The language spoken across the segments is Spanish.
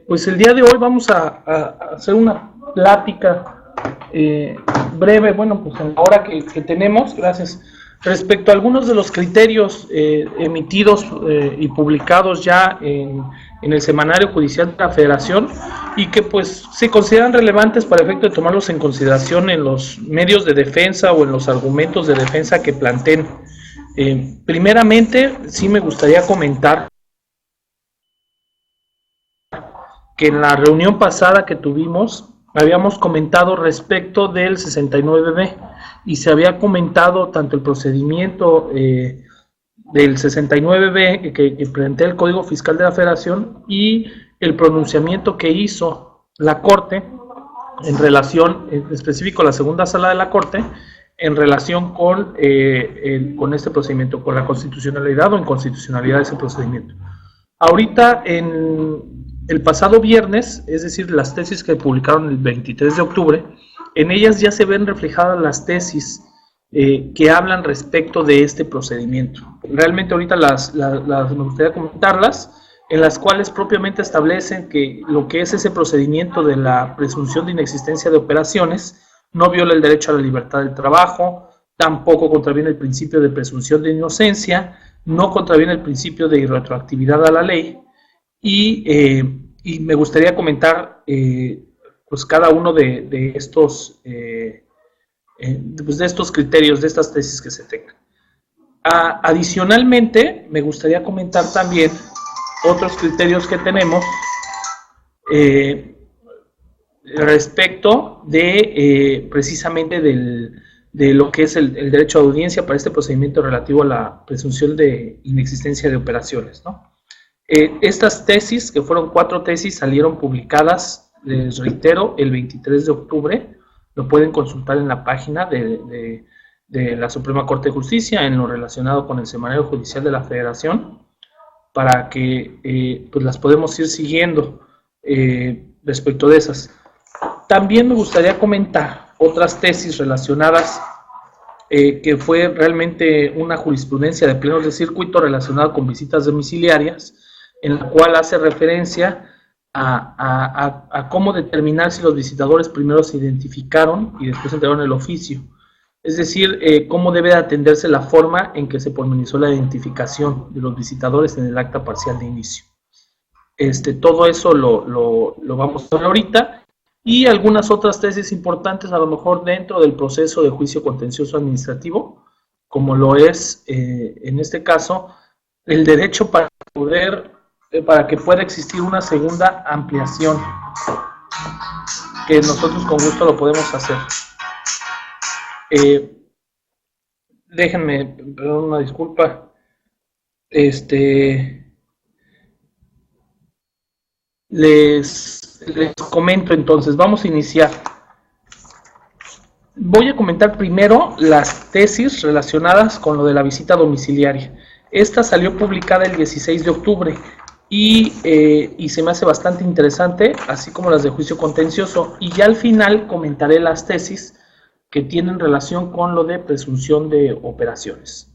Pues el día de hoy vamos a hacer una plática breve, bueno, pues en la hora que tenemos, gracias, respecto a algunos de los criterios emitidos y publicados ya en el Semanario Judicial de la Federación y que pues se consideran relevantes para efecto de tomarlos en consideración en los medios de defensa o en los argumentos de defensa que planteen. Primeramente, sí me gustaría comentar que en la reunión pasada que tuvimos habíamos comentado respecto del 69B y se había comentado tanto el procedimiento del 69B que plantea el Código Fiscal de la Federación y el pronunciamiento que hizo la Corte en relación, en específico la segunda sala de la Corte, en relación con este procedimiento, con la constitucionalidad o inconstitucionalidad de ese procedimiento. Ahorita, en el pasado viernes, es decir, las tesis que publicaron el 23 de octubre, en ellas ya se ven reflejadas las tesis que hablan respecto de este procedimiento. Realmente ahorita me gustaría comentarlas, en las cuales propiamente establecen que lo que es ese procedimiento de la presunción de inexistencia de operaciones no viola el derecho a la libertad del trabajo, tampoco contraviene el principio de presunción de inocencia, no contraviene el principio de irretroactividad a la ley y me gustaría comentar pues cada uno de estos criterios, de estas tesis que se tengan. Adicionalmente, me gustaría comentar también otros criterios que tenemos respecto de precisamente de lo que es el derecho a audiencia para este procedimiento relativo a la presunción de inexistencia de operaciones, ¿no? Estas tesis, que fueron 4 tesis, salieron publicadas, les reitero, el 23 de octubre, lo pueden consultar en la página de la Suprema Corte de Justicia, en lo relacionado con el Semanario Judicial de la Federación, para que pues las podemos ir siguiendo respecto de esas. También me gustaría comentar otras tesis relacionadas que fue realmente una jurisprudencia de plenos de circuito relacionada con visitas domiciliarias, en la cual hace referencia a cómo determinar si los visitadores primero se identificaron y después entregaron el oficio. Es decir, cómo debe atenderse la forma en que se pormenorizó la identificación de los visitadores en el acta parcial de inicio. Todo eso lo vamos a ver ahorita. Y algunas otras tesis importantes, a lo mejor dentro del proceso de juicio contencioso administrativo, como lo es, en este caso, el derecho para que pueda existir una segunda ampliación, que nosotros con gusto lo podemos hacer. Déjenme, perdón, una disculpa, les comento entonces, vamos a iniciar. Voy a comentar primero las tesis relacionadas con lo de la visita domiciliaria. Esta salió publicada el 16 de octubre y se me hace bastante interesante, así como las de juicio contencioso, y ya al final comentaré las tesis que tienen relación con lo de presunción de operaciones.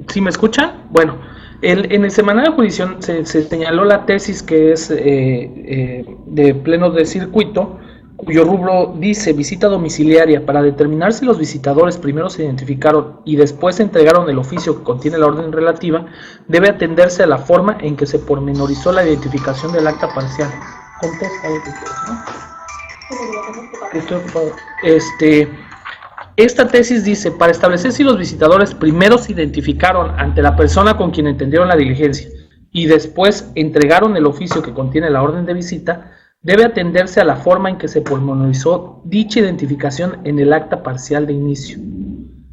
¿Sí me escuchan? Bueno, en el semanario judicial se señaló la tesis que es de plenos de circuito, cuyo rubro dice visita domiciliaria para determinar si los visitadores primero se identificaron y después entregaron el oficio que contiene la orden relativa, debe atenderse a la forma en que se pormenorizó la identificación del acta parcial. Contesta lo que quieras, ¿no? Estoy ocupado. Esta tesis dice, para establecer si los visitadores primero se identificaron ante la persona con quien entendieron la diligencia y después entregaron el oficio que contiene la orden de visita, debe atenderse a la forma en que se pormenorizó dicha identificación en el acta parcial de inicio,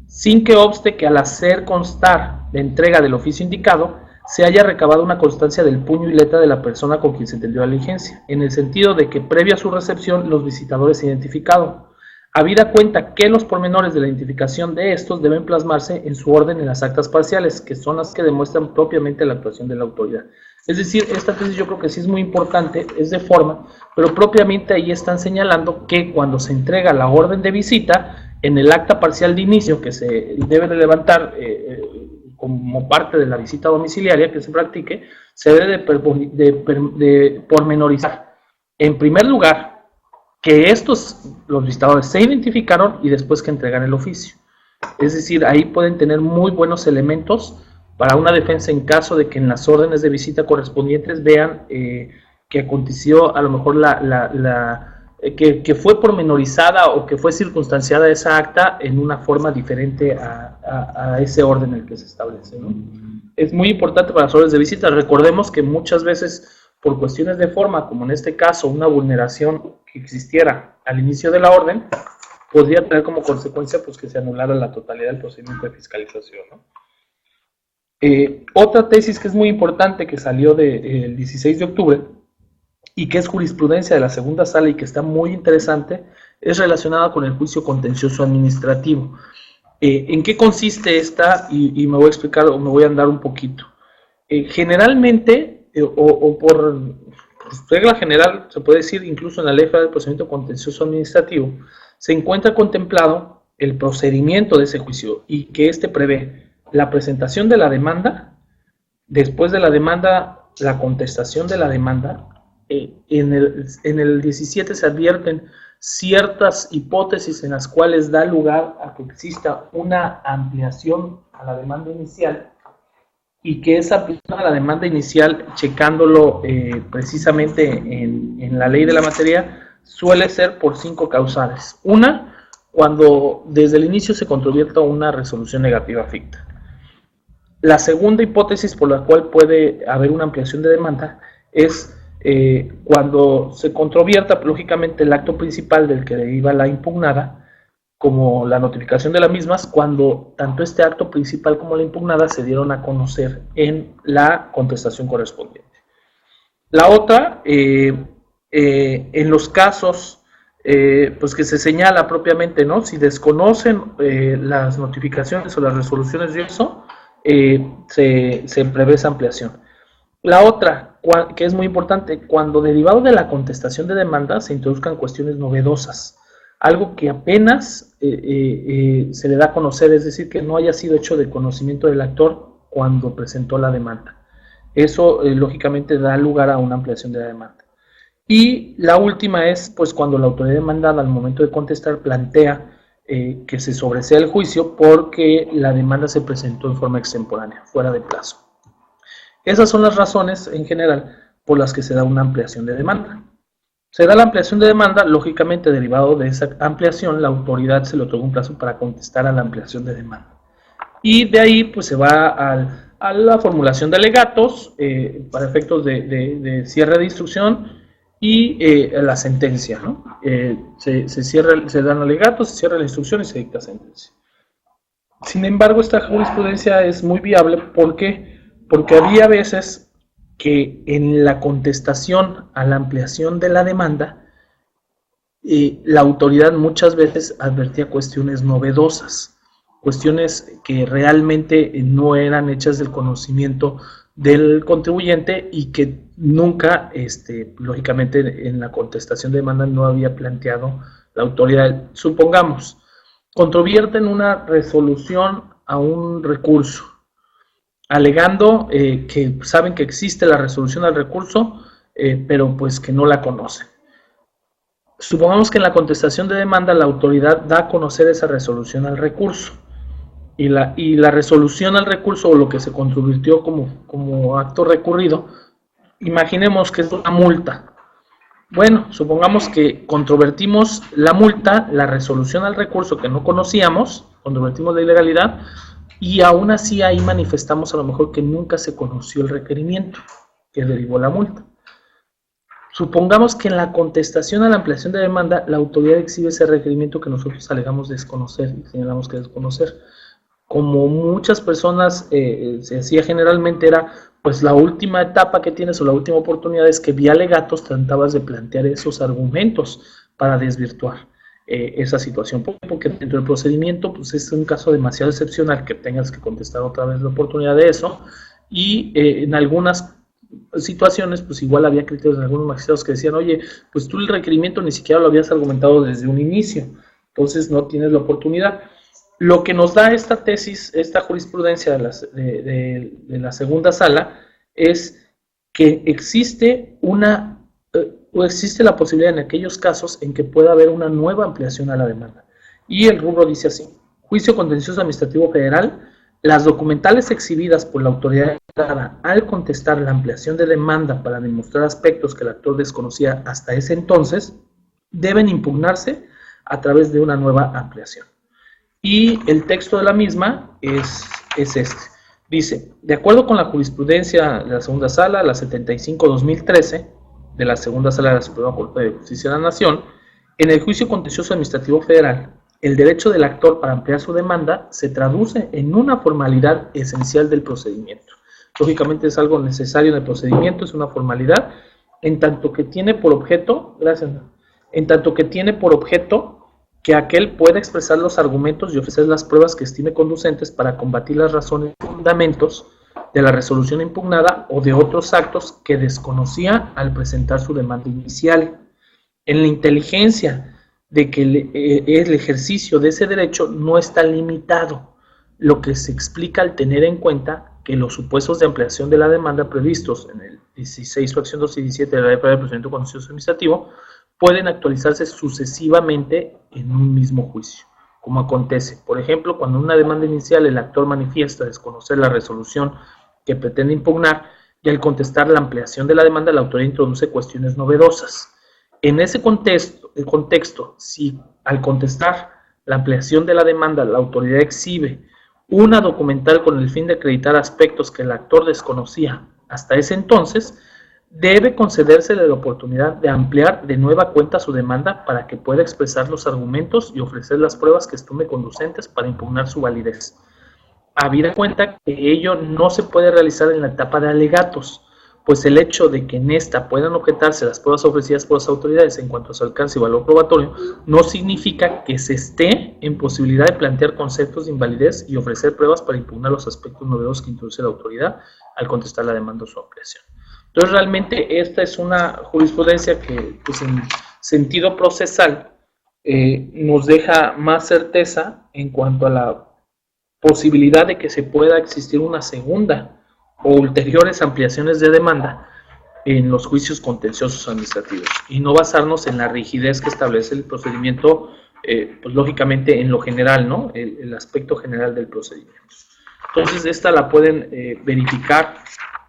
sin que obste que al hacer constar la entrega del oficio indicado, se haya recabado una constancia del puño y letra de la persona con quien se entendió la diligencia, en el sentido de que previo a su recepción los visitadores se identificaron, habida cuenta que los pormenores de la identificación de estos deben plasmarse en su orden en las actas parciales, que son las que demuestran propiamente la actuación de la autoridad. Es decir, esta tesis yo creo que sí es muy importante, es de forma, pero propiamente ahí están señalando que cuando se entrega la orden de visita, en el acta parcial de inicio que se debe de levantar como parte de la visita domiciliaria que se practique, se debe de pormenorizar. En primer lugar, que los visitadores se identificaron y después que entregan el oficio. Es decir, ahí pueden tener muy buenos elementos para una defensa en caso de que en las órdenes de visita correspondientes vean que aconteció a lo mejor que fue pormenorizada o que fue circunstanciada esa acta en una forma diferente a ese orden en el que se establece, ¿no? Es muy importante para las órdenes de visita. Recordemos que muchas veces, por cuestiones de forma, como en este caso, una vulneración que existiera al inicio de la orden, podría tener como consecuencia pues, que se anulara la totalidad del procedimiento de fiscalización, ¿no? Otra tesis que es muy importante que salió el 16 de octubre y que es jurisprudencia de la segunda sala y que está muy interesante, es relacionada con el juicio contencioso administrativo. ¿En qué consiste esta? Y me voy a explicar o me voy a andar un poquito. Generalmente, o por regla general, se puede decir incluso en la Ley Federal del Procedimiento Contencioso Administrativo, se encuentra contemplado el procedimiento de ese juicio y que éste prevé la presentación de la demanda, después de la demanda, la contestación de la demanda. En el 17 se advierten ciertas hipótesis en las cuales da lugar a que exista una ampliación a la demanda inicial y que esa ampliación a la demanda inicial, checándolo precisamente en la ley de la materia, suele ser por 5 causales. Una, cuando desde el inicio se controvierta una resolución negativa ficta. La segunda hipótesis por la cual puede haber una ampliación de demanda es cuando se controvierta, lógicamente, el acto principal del que deriva la impugnada, como la notificación de las mismas, cuando tanto este acto principal como la impugnada se dieron a conocer en la contestación correspondiente. La otra, en los casos pues que se señala propiamente, ¿no? Si desconocen las notificaciones o las resoluciones de eso, se prevé esa ampliación. La otra, que es muy importante, cuando derivado de la contestación de demanda se introduzcan cuestiones novedosas, algo que apenas se le da a conocer, es decir, que no haya sido hecho de conocimiento del actor cuando presentó la demanda. Eso, lógicamente, da lugar a una ampliación de la demanda. Y la última es, pues, cuando la autoridad demandada al momento de contestar plantea que se sobresea el juicio porque la demanda se presentó en forma extemporánea, fuera de plazo. Esas son las razones, en general, por las que se da una ampliación de demanda. Se da la ampliación de demanda, lógicamente, derivado de esa ampliación, la autoridad se le otorga un plazo para contestar a la ampliación de demanda. Y de ahí, pues, se va a la formulación de alegatos para efectos de cierre de instrucción y la sentencia, ¿no? Se dan alegatos, se cierra la instrucción y se dicta sentencia. Sin embargo, esta jurisprudencia es muy viable porque había veces que en la contestación a la ampliación de la demanda, la autoridad muchas veces advertía cuestiones novedosas, cuestiones que realmente no eran hechas del conocimiento del contribuyente y que nunca, lógicamente, en la contestación de demanda no había planteado la autoridad. Supongamos, controvierten una resolución a un recurso, alegando que saben que existe la resolución al recurso, pero pues que no la conocen. Supongamos que en la contestación de demanda la autoridad da a conocer esa resolución al recurso y la resolución al recurso o lo que se controvirtió como acto recurrido, imaginemos que es una multa. Bueno, supongamos que controvertimos la multa, la resolución al recurso que no conocíamos, controvertimos la ilegalidad, y aún así ahí manifestamos a lo mejor que nunca se conoció el requerimiento que derivó la multa. Supongamos que en la contestación a la ampliación de demanda la autoridad exhibe ese requerimiento que nosotros alegamos desconocer y señalamos que desconocer. Como muchas personas se hacía generalmente era, pues la última etapa que tienes o la última oportunidad es que vía alegatos tratabas de plantear esos argumentos para desvirtuar esa situación, porque dentro del procedimiento pues es un caso demasiado excepcional que tengas que contestar otra vez la oportunidad de eso y en algunas situaciones pues igual había criterios en algunos magistrados que decían, oye, pues tú el requerimiento ni siquiera lo habías argumentado desde un inicio, entonces no tienes la oportunidad. Lo que nos da esta tesis, esta jurisprudencia de la segunda sala, es que existe existe la posibilidad en aquellos casos en que pueda haber una nueva ampliación a la demanda. Y el rubro dice así: juicio contencioso administrativo federal, las documentales exhibidas por la autoridad al contestar la ampliación de demanda para demostrar aspectos que el actor desconocía hasta ese entonces, deben impugnarse a través de una nueva ampliación. Y el texto de la misma es este. Dice: de acuerdo con la jurisprudencia de la segunda sala, la 75-2013, de la segunda sala de la Suprema Corte de Justicia de la Nación, en el juicio contencioso administrativo federal, el derecho del actor para ampliar su demanda se traduce en una formalidad esencial del procedimiento. Lógicamente es algo necesario en el procedimiento, es una formalidad, en tanto que tiene por objeto, que aquel pueda expresar los argumentos y ofrecer las pruebas que estime conducentes para combatir las razones y fundamentos de la resolución impugnada o de otros actos que desconocía al presentar su demanda inicial. En la inteligencia de que el ejercicio de ese derecho no está limitado, lo que se explica al tener en cuenta que los supuestos de ampliación de la demanda previstos en el 16, fracción 2 y 17 de la Ley Federal de Procedimiento Contencioso Administrativo pueden actualizarse sucesivamente en un mismo juicio, como acontece, por ejemplo, cuando en una demanda inicial el actor manifiesta desconocer la resolución que pretende impugnar y al contestar la ampliación de la demanda, la autoridad introduce cuestiones novedosas. En ese contexto, si al contestar la ampliación de la demanda la autoridad exhibe una documental con el fin de acreditar aspectos que el actor desconocía hasta ese entonces, debe concedérsele la oportunidad de ampliar de nueva cuenta su demanda para que pueda expresar los argumentos y ofrecer las pruebas que estime conducentes para impugnar su validez. Habida cuenta que ello no se puede realizar en la etapa de alegatos, pues el hecho de que en esta puedan objetarse las pruebas ofrecidas por las autoridades en cuanto a su alcance y valor probatorio, no significa que se esté en posibilidad de plantear conceptos de invalidez y ofrecer pruebas para impugnar los aspectos novedosos que introduce la autoridad al contestar la demanda o su ampliación. Entonces, realmente esta es una jurisprudencia que, pues, en sentido procesal, nos deja más certeza en cuanto a la posibilidad de que se pueda existir una segunda o ulteriores ampliaciones de demanda en los juicios contenciosos administrativos y no basarnos en la rigidez que establece el procedimiento, pues lógicamente en lo general, ¿no? El aspecto general del procedimiento. Entonces, esta la pueden verificar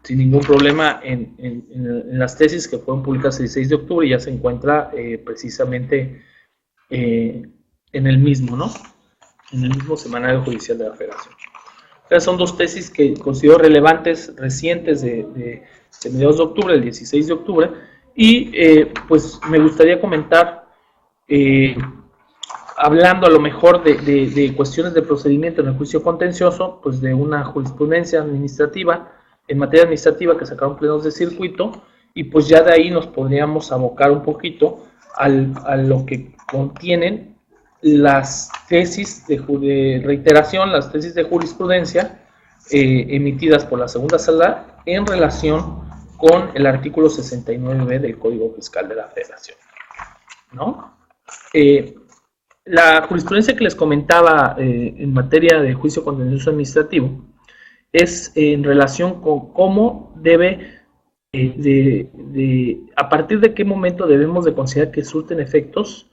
sin ningún problema en las tesis que fueron publicadas el 16 de octubre y ya se encuentra precisamente en el mismo, ¿no? En el mismo semanario judicial de la Federación. Estas son dos tesis que considero relevantes, recientes, de mediados de octubre, el 16 de octubre, y pues me gustaría comentar, hablando a lo mejor de cuestiones de procedimiento en el juicio contencioso, pues de una jurisprudencia administrativa, en materia administrativa que sacaron plenos de circuito, y pues ya de ahí nos podríamos abocar un poquito a lo que contienen las tesis de reiteración, las tesis de jurisprudencia emitidas por la segunda sala en relación con el artículo 69b del Código Fiscal de la Federación, ¿no? La jurisprudencia que les comentaba en materia de juicio contencioso administrativo es en relación con cómo debe, a partir de qué momento debemos de considerar que surten efectos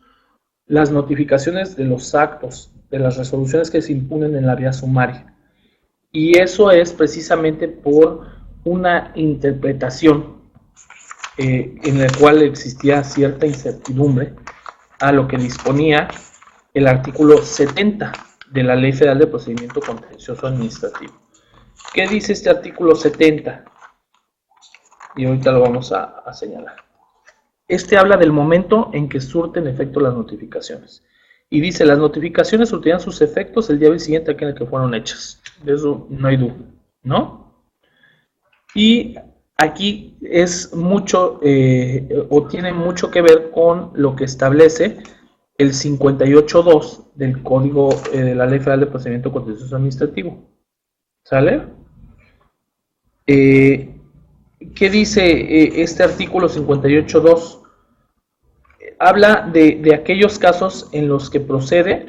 las notificaciones de los actos, de las resoluciones que se impugnen en la vía sumaria. Y eso es precisamente por una interpretación en la cual existía cierta incertidumbre a lo que disponía el artículo 70 de la Ley Federal de Procedimiento Contencioso Administrativo. ¿Qué dice este artículo 70? Y ahorita lo vamos a señalar. Este habla del momento en que surten efecto las notificaciones. Y dice: las notificaciones surtirán sus efectos el día siguiente en el que fueron hechas. De eso no hay duda, ¿no? Y aquí es mucho, o tiene mucho que ver con lo que establece el 58.2 del Código de la Ley Federal de Procedimiento Contencioso Administrativo. ¿Sale? ¿Qué dice este artículo 58.2? habla de aquellos casos en los que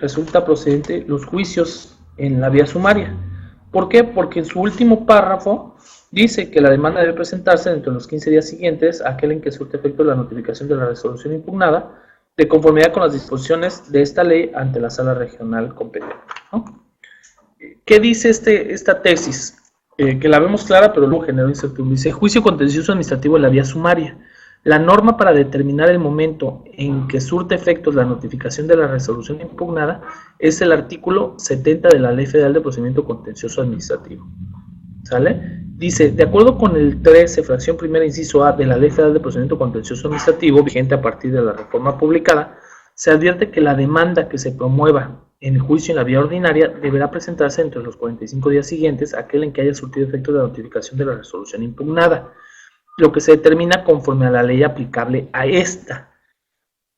resulta procedente los juicios en la vía sumaria. ¿Por qué? Porque en su último párrafo dice que la demanda debe presentarse dentro de los 15 días siguientes a aquel en que surte efecto la notificación de la resolución impugnada, de conformidad con las disposiciones de esta ley ante la sala regional competente, ¿no? ¿Qué dice esta tesis? Que la vemos clara, pero luego generó incertidumbre. Dice: juicio contencioso administrativo en la vía sumaria. La norma para determinar el momento en que surte efectos la notificación de la resolución impugnada es el artículo 70 de la Ley Federal de Procedimiento Contencioso Administrativo. ¿Sale? Dice: de acuerdo con el 13, fracción primera, inciso A de la Ley Federal de Procedimiento Contencioso Administrativo, vigente a partir de la reforma publicada, se advierte que la demanda que se promueva en el juicio en la vía ordinaria deberá presentarse entre los 45 días siguientes a aquel en que haya surtido efecto la notificación de la resolución impugnada, lo que se determina conforme a la ley aplicable a esta,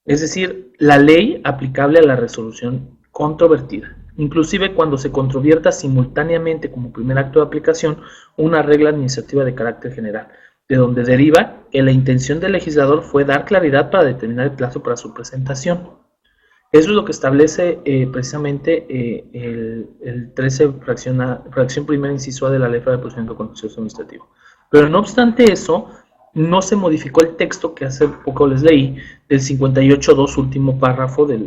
es decir, la ley aplicable a la resolución controvertida, inclusive cuando se controvierta simultáneamente como primer acto de aplicación una regla administrativa de carácter general, de donde deriva que la intención del legislador fue dar claridad para determinar el plazo para su presentación. Eso es lo que establece precisamente el 13, fracción primera, inciso A de la Ley Federal de Procedimiento Contencioso Administrativo. Pero no obstante eso, no se modificó el texto que hace poco les leí, del 58.2, último párrafo de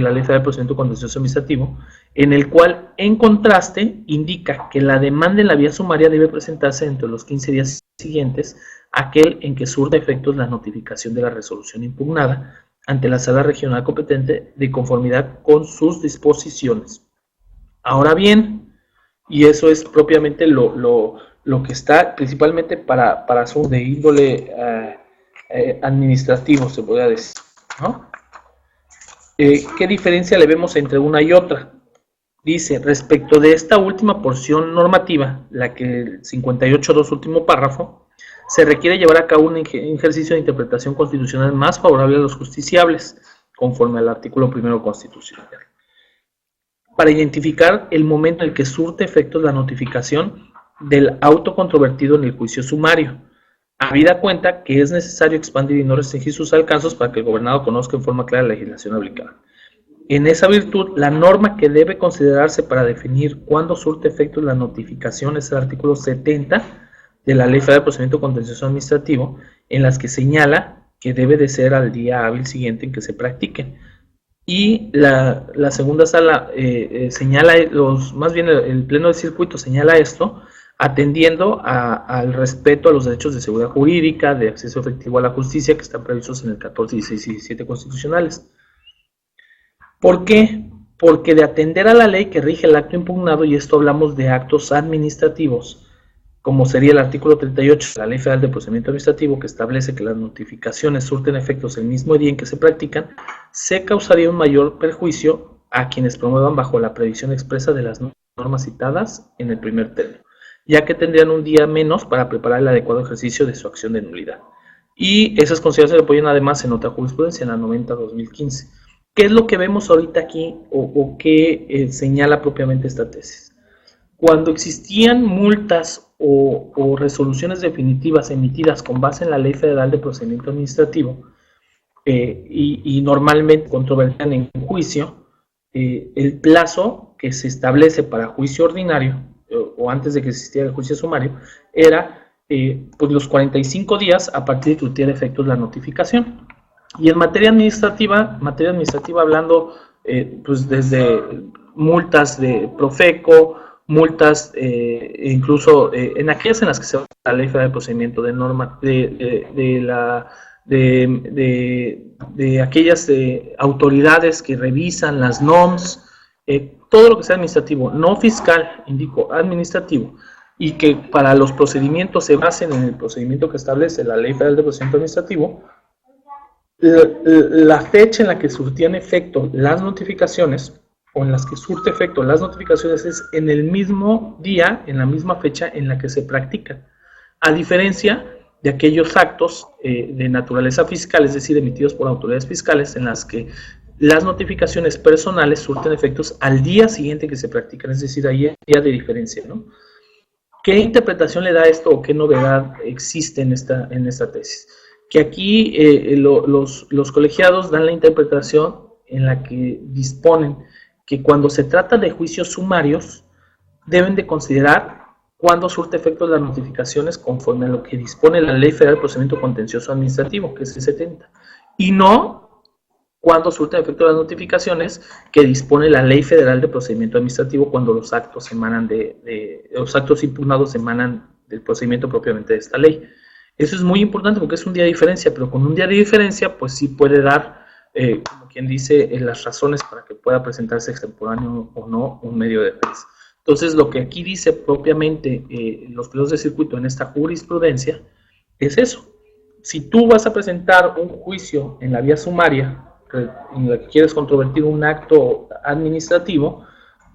la Ley Federal de Procedimiento Contencioso Administrativo, en el cual, en contraste, indica que la demanda en la vía sumaria debe presentarse dentro de los 15 días siguientes a aquel en que surta efectos la notificación de la resolución impugnada ante la sala regional competente de conformidad con sus disposiciones. Ahora bien, y eso es propiamente lo que está principalmente para asuntos de índole administrativo, se podría decir, ¿no? ¿Qué diferencia le vemos entre una y otra? Dice: respecto de esta última porción normativa, la que el 58.2, último párrafo, se requiere llevar a cabo un ejercicio de interpretación constitucional más favorable a los justiciables, conforme al artículo primero constitucional, para identificar el momento en el que surte efectos la notificación del auto controvertido en el juicio sumario, habida cuenta que es necesario expandir y no restringir sus alcances para que el gobernado conozca en forma clara la legislación aplicable. En esa virtud, la norma que debe considerarse para definir cuándo surte efectos la notificación es el artículo 70 de la Ley Federal de Procedimiento Contencioso Administrativo, en las que señala que debe de ser al día hábil siguiente en que se practiquen. Y la segunda sala señala, más bien el Pleno del Circuito señala esto, atendiendo al respeto a los derechos de seguridad jurídica, de acceso efectivo a la justicia, que están previstos en el 14, 16 y 17 constitucionales. ¿Por qué? Porque de atender a la ley que rige el acto impugnado, y esto hablamos de actos administrativos, como sería el artículo 38 de la Ley Federal de Procedimiento Administrativo, que establece que las notificaciones surten efectos el mismo día en que se practican, se causaría un mayor perjuicio a quienes promuevan bajo la previsión expresa de las normas citadas en el primer término, ya que tendrían un día menos para preparar el adecuado ejercicio de su acción de nulidad. Y esas consideraciones se apoyan además en otra jurisprudencia, en la 90-2015. ¿Qué es lo que vemos ahorita aquí o qué señala propiamente esta tesis? Cuando existían multas o resoluciones definitivas emitidas con base en la Ley Federal de Procedimiento Administrativo y normalmente controvertían en juicio, el plazo que se establece para juicio ordinario o antes de que existiera el juicio sumario era pues los 45 días a partir de que tuviera efectos la notificación. Y en materia administrativa hablando pues desde multas de Profeco, multas incluso en aquellas en las que se basa la Ley Federal de Procedimiento de norma de aquellas autoridades que revisan las NOMS, todo lo que sea administrativo, no fiscal, indico administrativo, y que para los procedimientos se basen en el procedimiento que establece la Ley Federal de Procedimiento Administrativo, la fecha en la que surtían efecto las notificaciones o en las que surte efecto las notificaciones es en el mismo día, en la misma fecha en la que se practican, a diferencia de aquellos actos de naturaleza fiscal, es decir, emitidos por autoridades fiscales, en las que las notificaciones personales surten efectos al día siguiente que se practican, es decir, ahí hay día de diferencia, ¿no? ¿Qué interpretación le da esto o qué novedad existe en esta tesis? que aquí los colegiados dan la interpretación en la que disponen que cuando se trata de juicios sumarios, deben de considerar cuándo surte efecto las notificaciones conforme a lo que dispone la Ley Federal de Procedimiento Contencioso Administrativo, que es el 70, y no cuándo surten efecto las notificaciones que dispone la Ley Federal de Procedimiento Administrativo cuando los actos los actos impugnados emanan del procedimiento propiamente de esta ley. Eso es muy importante porque es un día de diferencia, pero con un día de diferencia, pues sí puede dar, como quien dice, las razones para que pueda presentarse extemporáneo o no un medio de defensa. Entonces, lo que aquí dice propiamente los plenos de circuito en esta jurisprudencia es eso. Si tú vas a presentar un juicio en la vía sumaria, en la que quieres controvertir un acto administrativo,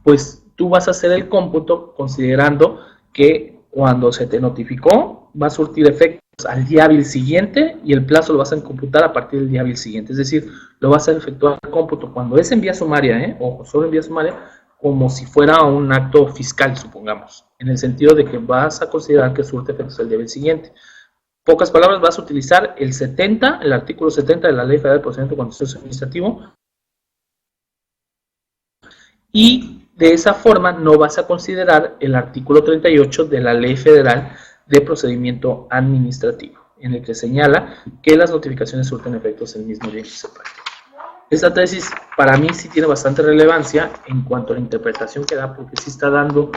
pues tú vas a hacer el cómputo considerando que cuando se te notificó va a surtir efectos al día hábil siguiente y el plazo lo vas a computar a partir del día hábil siguiente. Es decir, lo vas a efectuar el cómputo cuando es en vía sumaria, o solo en vía sumaria, como si fuera un acto fiscal, supongamos, en el sentido de que vas a considerar que surte efectos al día hábil siguiente. Pocas palabras, vas a utilizar el 70, el artículo 70 de la Ley Federal de Procedimiento Contencioso Administrativo, y de esa forma no vas a considerar el artículo 38 de la Ley Federal de Procedimiento Administrativo, en el que señala que las notificaciones surten efectos el mismo día en que se practica. Esta tesis para mí sí tiene bastante relevancia en cuanto a la interpretación que da, porque sí está dando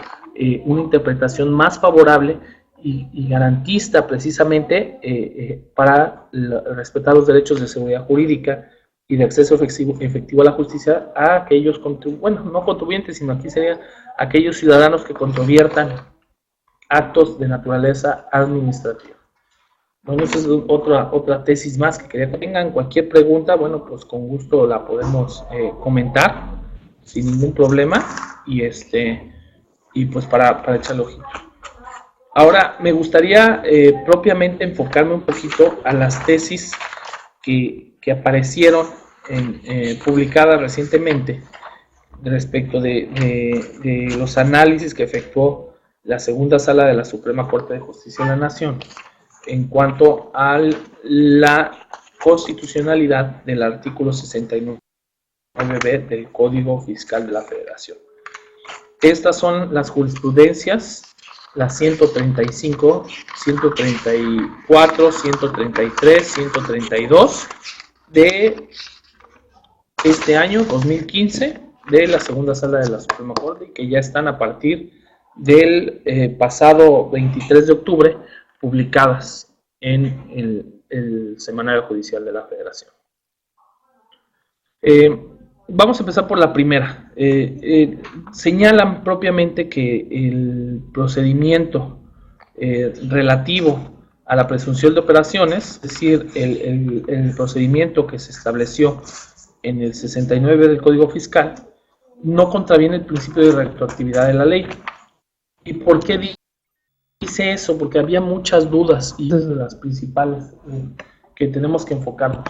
una interpretación más favorable y garantista precisamente para respetar los derechos de seguridad jurídica y de acceso efectivo a la justicia a aquellos, bueno, no contribuyentes, sino aquí serían aquellos ciudadanos que controviertan actos de naturaleza administrativa. Bueno, esa es otra tesis más que quería que tengan. Cualquier pregunta, bueno, pues con gusto la podemos comentar sin ningún problema y pues para echarle ojito. Ahora, me gustaría propiamente enfocarme un poquito a las tesis que aparecieron publicadas recientemente respecto de los análisis que efectuó la segunda sala de la Suprema Corte de Justicia de la Nación en cuanto a la constitucionalidad del artículo 69b del Código Fiscal de la Federación. Estas son las jurisprudencias, las 135, 134, 133, 132 de este año 2015 de la segunda sala de la Suprema Corte, que ya están a partir del pasado 23 de octubre publicadas en el Semanario Judicial de la Federación. Vamos a empezar por la primera. Señalan propiamente que el procedimiento relativo a la presunción de operaciones, es decir, el procedimiento que se estableció en el 69 del Código Fiscal, no contraviene el principio de retroactividad de la ley. ¿Y por qué dice eso? Porque había muchas dudas, y esas son las principales que tenemos que enfocarnos.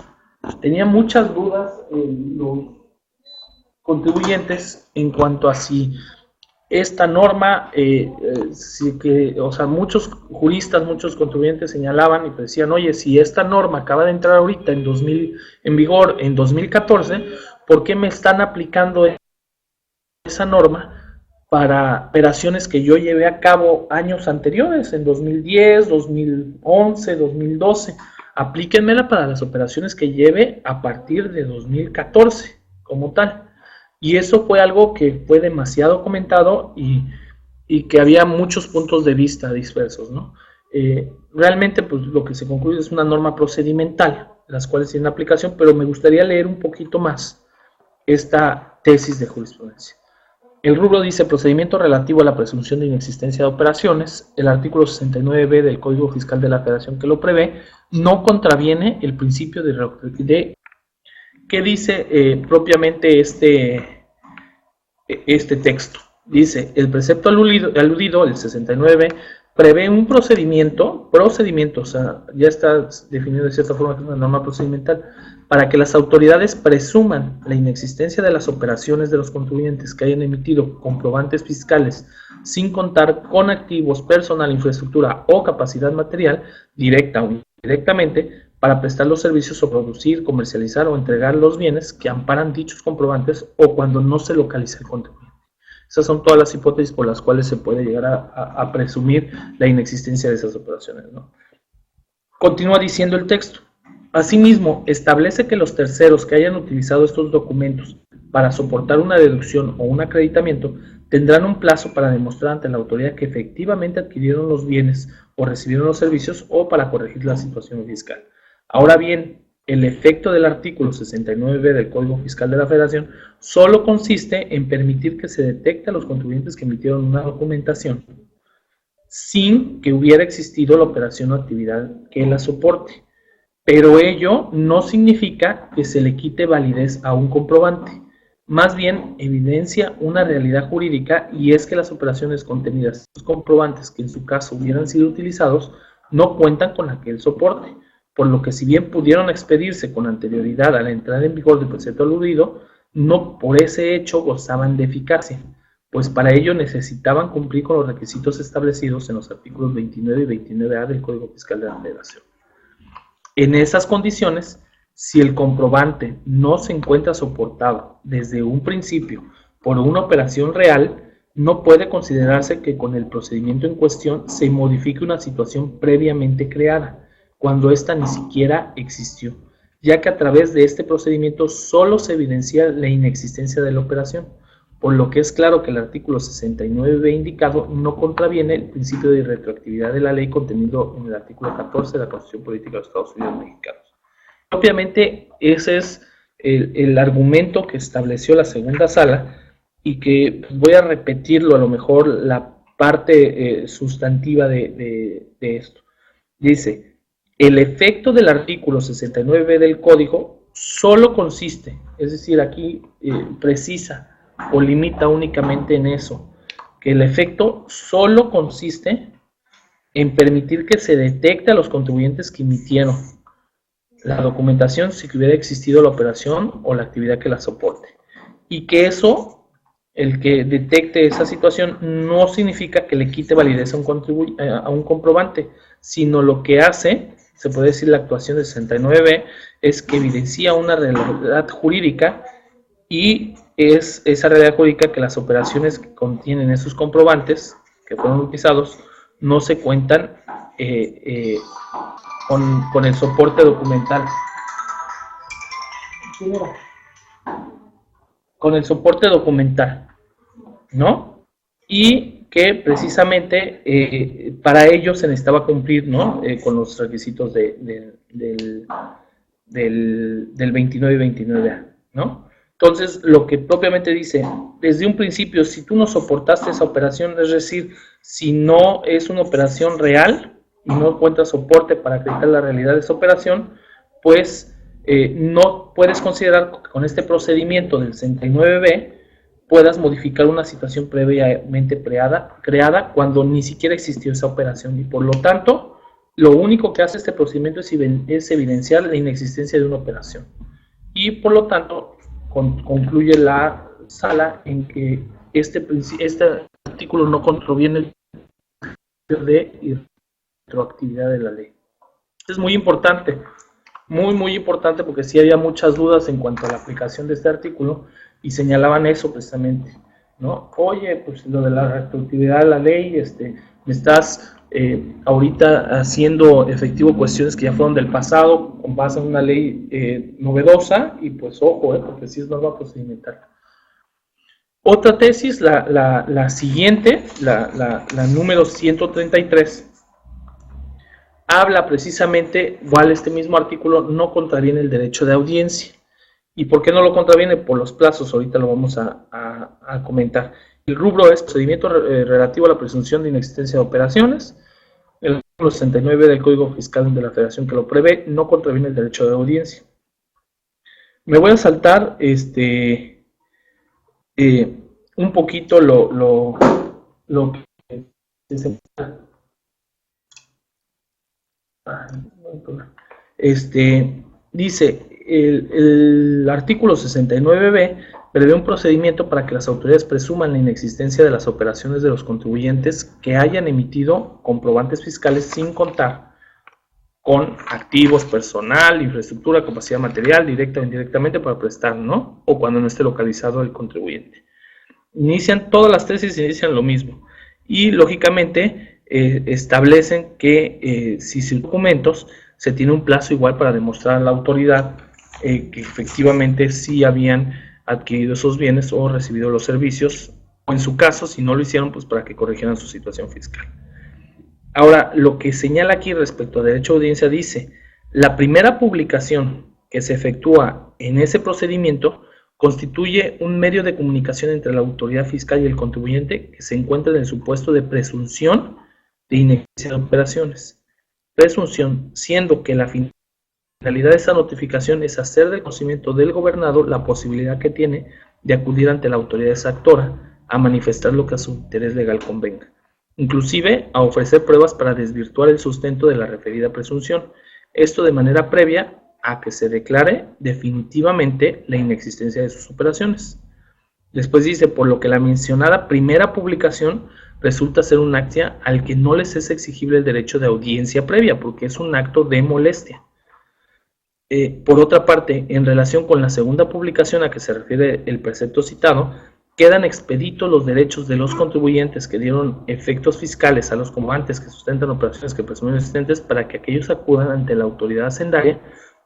Tenía muchas dudas los contribuyentes en cuanto a si esta norma, muchos juristas, muchos contribuyentes señalaban y decían, oye, si esta norma acaba de entrar ahorita en vigor en 2014, ¿por qué me están aplicando esa norma para operaciones que yo llevé a cabo años anteriores, en 2010, 2011, 2012? Aplíquenmela para las operaciones que lleve a partir de 2014, como tal. Y eso fue algo que fue demasiado comentado y que había muchos puntos de vista dispersos, ¿no? Realmente, pues lo que se concluye es una norma procedimental, las cuales tienen aplicación, pero me gustaría leer un poquito más esta tesis de jurisprudencia. El rubro dice procedimiento relativo a la presunción de inexistencia de operaciones. El artículo 69b del Código Fiscal de la Federación que lo prevé no contraviene el principio de ¿qué dice propiamente este texto? Dice, el precepto aludido, el 69, prevé un procedimiento, o sea, ya está definido de cierta forma que es una norma procedimental, para que las autoridades presuman la inexistencia de las operaciones de los contribuyentes que hayan emitido comprobantes fiscales sin contar con activos, personal, infraestructura o capacidad material, directa o indirectamente, para prestar los servicios o producir, comercializar o entregar los bienes que amparan dichos comprobantes o cuando no se localiza el contribuyente. Esas son todas las hipótesis por las cuales se puede llegar a presumir la inexistencia de esas operaciones, ¿no? Continúa diciendo el texto. Asimismo, establece que los terceros que hayan utilizado estos documentos para soportar una deducción o un acreditamiento tendrán un plazo para demostrar ante la autoridad que efectivamente adquirieron los bienes o recibieron los servicios o para corregir la situación fiscal. Ahora bien, el efecto del artículo 69b del Código Fiscal de la Federación solo consiste en permitir que se detecte a los contribuyentes que emitieron una documentación sin que hubiera existido la operación o actividad que la soporte. Pero ello no significa que se le quite validez a un comprobante. Más bien evidencia una realidad jurídica, y es que las operaciones contenidas en los comprobantes que en su caso hubieran sido utilizados no cuentan con aquel soporte, por lo que si bien pudieron expedirse con anterioridad a la entrada en vigor del precepto aludido, no por ese hecho gozaban de eficacia, pues para ello necesitaban cumplir con los requisitos establecidos en los artículos 29 y 29A del Código Fiscal de la Federación. En esas condiciones, si el comprobante no se encuentra soportado desde un principio por una operación real, no puede considerarse que con el procedimiento en cuestión se modifique una situación previamente creada, cuando ésta ni siquiera existió, ya que a través de este procedimiento solo se evidencia la inexistencia de la operación, por lo que es claro que el artículo 69b indicado no contraviene el principio de irretroactividad de la ley contenido en el artículo 14 de la Constitución Política de los Estados Unidos Mexicanos. Obviamente ese es el argumento que estableció la segunda sala, y que voy a repetirlo a lo mejor la parte sustantiva de esto. Dice: el efecto del artículo 69b del Código solo consiste, es decir, aquí precisa o limita únicamente en eso, que el efecto solo consiste en permitir que se detecte a los contribuyentes que emitieron la documentación si hubiera existido la operación o la actividad que la soporte. Y que eso, el que detecte esa situación, no significa que le quite validez a un comprobante, sino lo que hace, se puede decir la actuación del 69b, es que evidencia una realidad jurídica, y es esa realidad jurídica que las operaciones que contienen esos comprobantes que fueron utilizados no se cuentan con el soporte documental. Con el soporte documental, ¿no? Y que precisamente para ello se necesitaba cumplir, ¿no? Con los requisitos del 29 y 29A, ¿no? Entonces, lo que propiamente dice, desde un principio, si tú no soportaste esa operación, es decir, si no es una operación real y no encuentras soporte para acreditar la realidad de esa operación, pues no puedes considerar que con este procedimiento del 69b puedas modificar una situación previamente creada cuando ni siquiera existió esa operación, y por lo tanto, lo único que hace este procedimiento es evidenciar la inexistencia de una operación. Y por lo tanto, concluye la sala en que este artículo no contraviene el de retroactividad de la ley. Esto es muy importante, muy importante, porque sí había muchas dudas en cuanto a la aplicación de este artículo y señalaban eso precisamente, ¿no? Oye, pues lo de la retroactividad de la ley, me estás ahorita haciendo efectivo cuestiones que ya fueron del pasado con base en una ley novedosa, y pues ojo, porque sí es norma procedimental. Otra tesis, la siguiente, la número 133, habla precisamente, igual este mismo artículo no contraviene el derecho de audiencia. ¿Y por qué no lo contraviene? Por los plazos, ahorita lo vamos a comentar. El rubro es procedimiento relativo a la presunción de inexistencia de operaciones. El artículo 69 del Código Fiscal de la Federación, que lo prevé, no contraviene el derecho de audiencia. Me voy a saltar un poquito lo que se dice el artículo 69b prevé un procedimiento para que las autoridades presuman la inexistencia de las operaciones de los contribuyentes que hayan emitido comprobantes fiscales sin contar con activos, personal, infraestructura, capacidad material, directa o indirectamente para prestar, ¿no? O cuando no esté localizado el contribuyente. Todas las tesis inician lo mismo y lógicamente establecen que si sus documentos se tiene un plazo igual para demostrar a la autoridad que efectivamente sí habían adquirido esos bienes o recibido los servicios, o en su caso, si no lo hicieron, pues para que corrigieran su situación fiscal. Ahora, lo que señala aquí respecto a derecho a audiencia dice, la primera publicación que se efectúa en ese procedimiento constituye un medio de comunicación entre la autoridad fiscal y el contribuyente que se encuentra en el supuesto de presunción de inexistencia de operaciones. Presunción, siendo que la finalidad de esta notificación es hacer del conocimiento del gobernado la posibilidad que tiene de acudir ante la autoridad exactora a manifestar lo que a su interés legal convenga, inclusive a ofrecer pruebas para desvirtuar el sustento de la referida presunción, esto de manera previa a que se declare definitivamente la inexistencia de sus operaciones. Después dice, por lo que la mencionada primera publicación resulta ser un acto al que no les es exigible el derecho de audiencia previa, porque es un acto de molestia. Por otra parte, en relación con la segunda publicación a que se refiere el precepto citado, quedan expeditos los derechos de los contribuyentes que dieron efectos fiscales a los comandantes que sustentan operaciones que presumen existentes para que aquellos acudan ante la autoridad hacendaria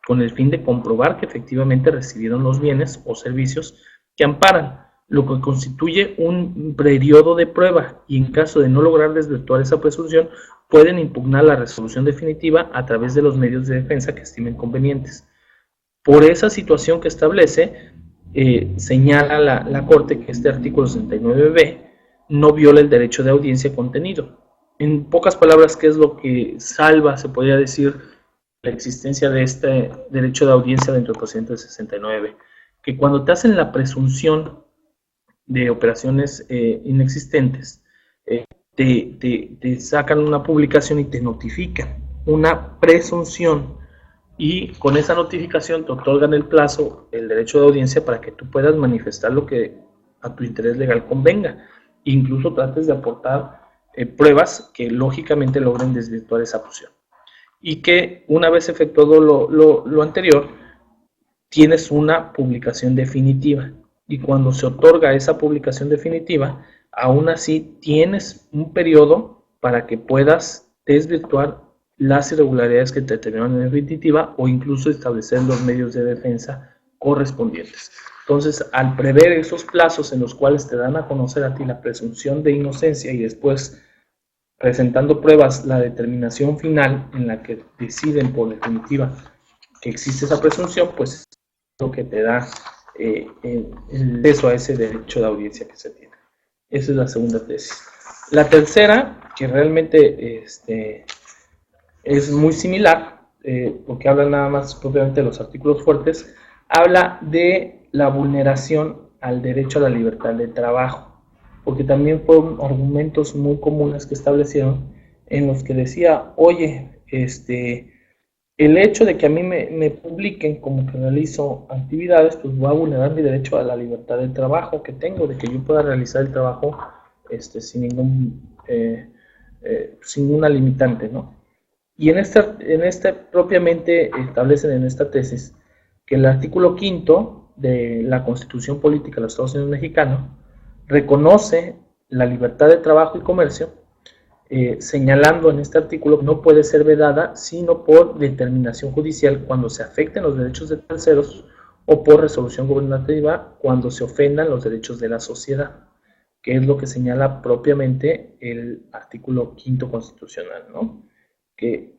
con el fin de comprobar que efectivamente recibieron los bienes o servicios que amparan, lo que constituye un periodo de prueba y en caso de no lograr desvirtuar esa presunción, pueden impugnar la resolución definitiva a través de los medios de defensa que estimen convenientes. Por esa situación que establece, señala la Corte que este artículo 69b no viola el derecho de audiencia contenido. En pocas palabras, ¿qué es lo que salva, se podría decir, la existencia de este derecho de audiencia dentro del procedimiento del 69? Que cuando te hacen la presunción de operaciones inexistentes, te sacan una publicación y te notifican una presunción, y con esa notificación te otorgan el plazo, el derecho de audiencia para que tú puedas manifestar lo que a tu interés legal convenga. Incluso trates de aportar pruebas que lógicamente logren desvirtuar esa posición. Y que una vez efectuado lo anterior, tienes una publicación definitiva. Y cuando se otorga esa publicación definitiva, aún así tienes un periodo para que puedas desvirtuar las irregularidades que te determinaron en definitiva o incluso establecer los medios de defensa correspondientes. Entonces, al prever esos plazos en los cuales te dan a conocer a ti la presunción de inocencia y después presentando pruebas la determinación final en la que deciden por definitiva que existe esa presunción, pues es lo que te da el acceso a ese derecho de audiencia que se tiene. Esa es la segunda tesis. La tercera, que realmente es muy similar, porque habla nada más propiamente de los artículos fuertes, habla de la vulneración al derecho a la libertad de trabajo, porque también fueron argumentos muy comunes que establecieron en los que decía, oye, el hecho de que a mí me publiquen como que realizo actividades, pues va a vulnerar mi derecho a la libertad de trabajo que tengo, de que yo pueda realizar el trabajo sin ninguna limitante, ¿no? Y en este propiamente establecen en esta tesis que el artículo 5 de la Constitución Política de los Estados Unidos Mexicanos reconoce la libertad de trabajo y comercio, señalando en este artículo que no puede ser vedada sino por determinación judicial cuando se afecten los derechos de terceros o por resolución gubernativa cuando se ofendan los derechos de la sociedad, que es lo que señala propiamente el artículo 5 constitucional, ¿no? Que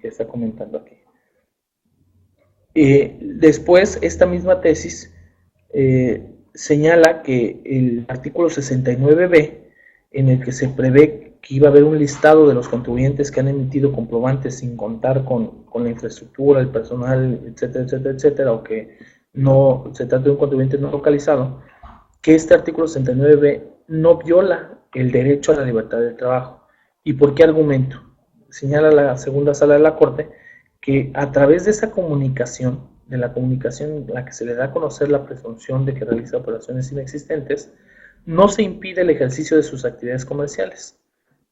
está comentando aquí. Después, esta misma tesis señala que el artículo 69b, en el que se prevé que iba a haber un listado de los contribuyentes que han emitido comprobantes sin contar con la infraestructura, el personal, etcétera, etcétera, etcétera, o que no se trata de un contribuyente no localizado, que este artículo 69b no viola el derecho a la libertad de trabajo. ¿Y por qué argumento? Señala la segunda sala de la Corte que a través de esa comunicación, de la comunicación en la que se le da a conocer la presunción de que realiza operaciones inexistentes, no se impide el ejercicio de sus actividades comerciales.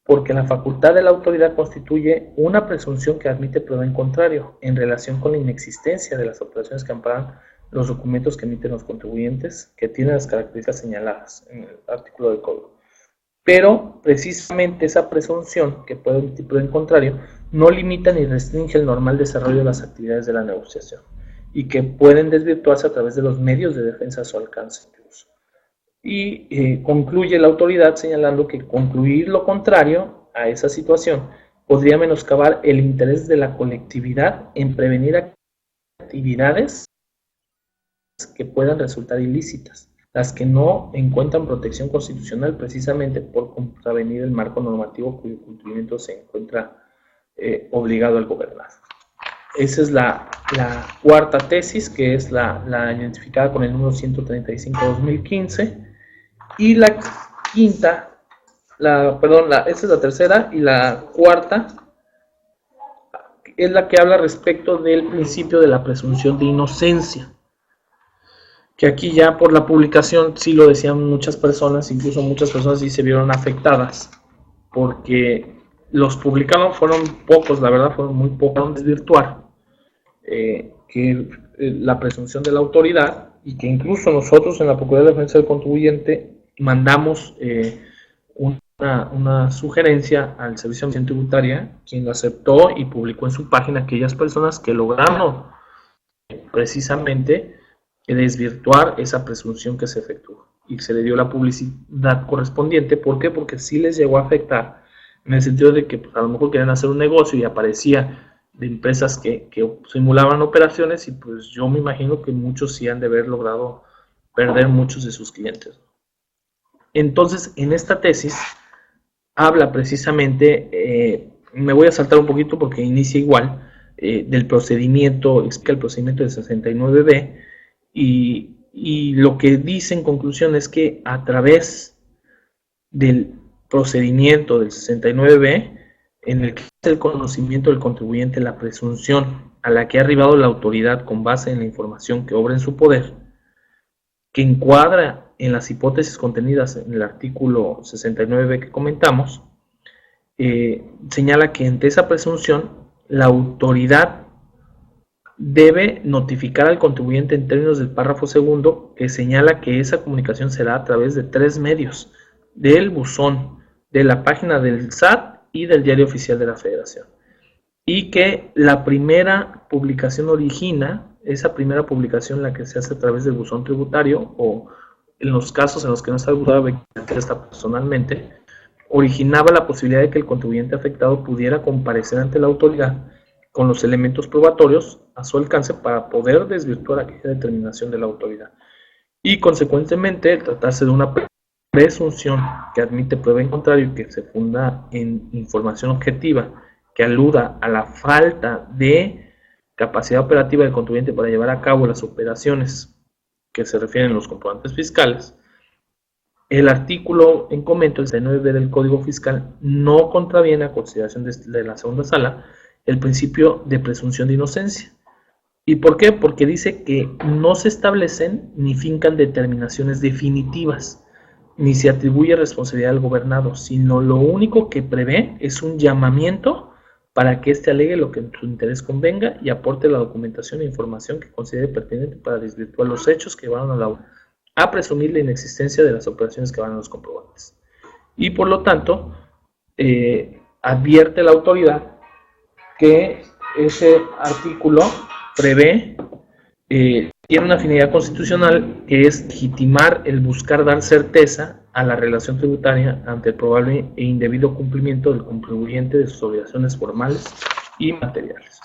porque la facultad de la autoridad constituye una presunción que admite prueba en contrario en relación con la inexistencia de las operaciones que amparan los documentos que emiten los contribuyentes que tienen las características señaladas en el artículo del Código. Pero precisamente esa presunción que puede emitir prueba en contrario no limita ni restringe el normal desarrollo de las actividades de la negociación y que pueden desvirtuarse a través de los medios de defensa a su alcance. Y concluye la autoridad señalando que concluir lo contrario a esa situación podría menoscabar el interés de la colectividad en prevenir actividades que puedan resultar ilícitas, las que no encuentran protección constitucional precisamente por contravenir el marco normativo cuyo cumplimiento se encuentra obligado al gobernado. Esa es la cuarta tesis, que es la identificada con el número 135/2015. Y la quinta, esta es la tercera, y la cuarta es la que habla respecto del principio de la presunción de inocencia. Que aquí ya por la publicación sí lo decían muchas personas, incluso muchas personas sí se vieron afectadas, porque los publicaron, fueron pocos, la verdad fueron muy pocos, desvirtuar la presunción de la autoridad, y que incluso nosotros en la Procuraduría de Defensa del Contribuyente mandamos una sugerencia al Servicio de Administración Tributaria, quien lo aceptó y publicó en su página aquellas personas que lograron precisamente desvirtuar esa presunción que se efectuó, y se le dio la publicidad correspondiente. ¿Por qué? Porque sí les llegó a afectar, en el sentido de que pues, a lo mejor querían hacer un negocio y aparecía de empresas que simulaban operaciones, y pues yo me imagino que muchos sí han de haber logrado perder muchos de sus clientes. Entonces, en esta tesis habla precisamente, me voy a saltar un poquito porque inicia igual, del procedimiento, explica el procedimiento del 69B, y lo que dice en conclusión es que a través del procedimiento del 69B, en el que es el conocimiento del contribuyente la presunción a la que ha arribado la autoridad con base en la información que obra en su poder, que encuadra en las hipótesis contenidas en el artículo 69b que comentamos, señala que ante esa presunción la autoridad debe notificar al contribuyente en términos del párrafo segundo, que señala que esa comunicación será a través de 3 medios: del buzón, de la página del SAT y del Diario Oficial de la Federación, y que la primera publicación origina, esa primera publicación la que se hace a través del buzón tributario, o en los casos en los que no está hasta personalmente, originaba la posibilidad de que el contribuyente afectado pudiera comparecer ante la autoridad con los elementos probatorios a su alcance para poder desvirtuar aquella determinación de la autoridad. Y consecuentemente, tratarse de una presunción que admite prueba en contrario y que se funda en información objetiva que aluda a la falta de capacidad operativa del contribuyente para llevar a cabo las operaciones que se refieren a los comprobantes fiscales. El artículo en comento, el 69b del Código Fiscal, no contraviene a consideración de la segunda sala el principio de presunción de inocencia. ¿Y por qué? Porque dice que no se establecen ni fincan determinaciones definitivas, ni se atribuye responsabilidad al gobernado, sino lo único que prevé es un llamamiento para que éste alegue lo que en su interés convenga y aporte la documentación e información que considere pertinente para desvirtuar los hechos que llevaron a presumir la inexistencia de las operaciones que van a los comprobantes. Y por lo tanto, advierte la autoridad que ese artículo prevé, tiene una finalidad constitucional, que es legitimar el buscar dar certeza a la relación tributaria ante el probable e indebido cumplimiento del contribuyente de sus obligaciones formales y materiales.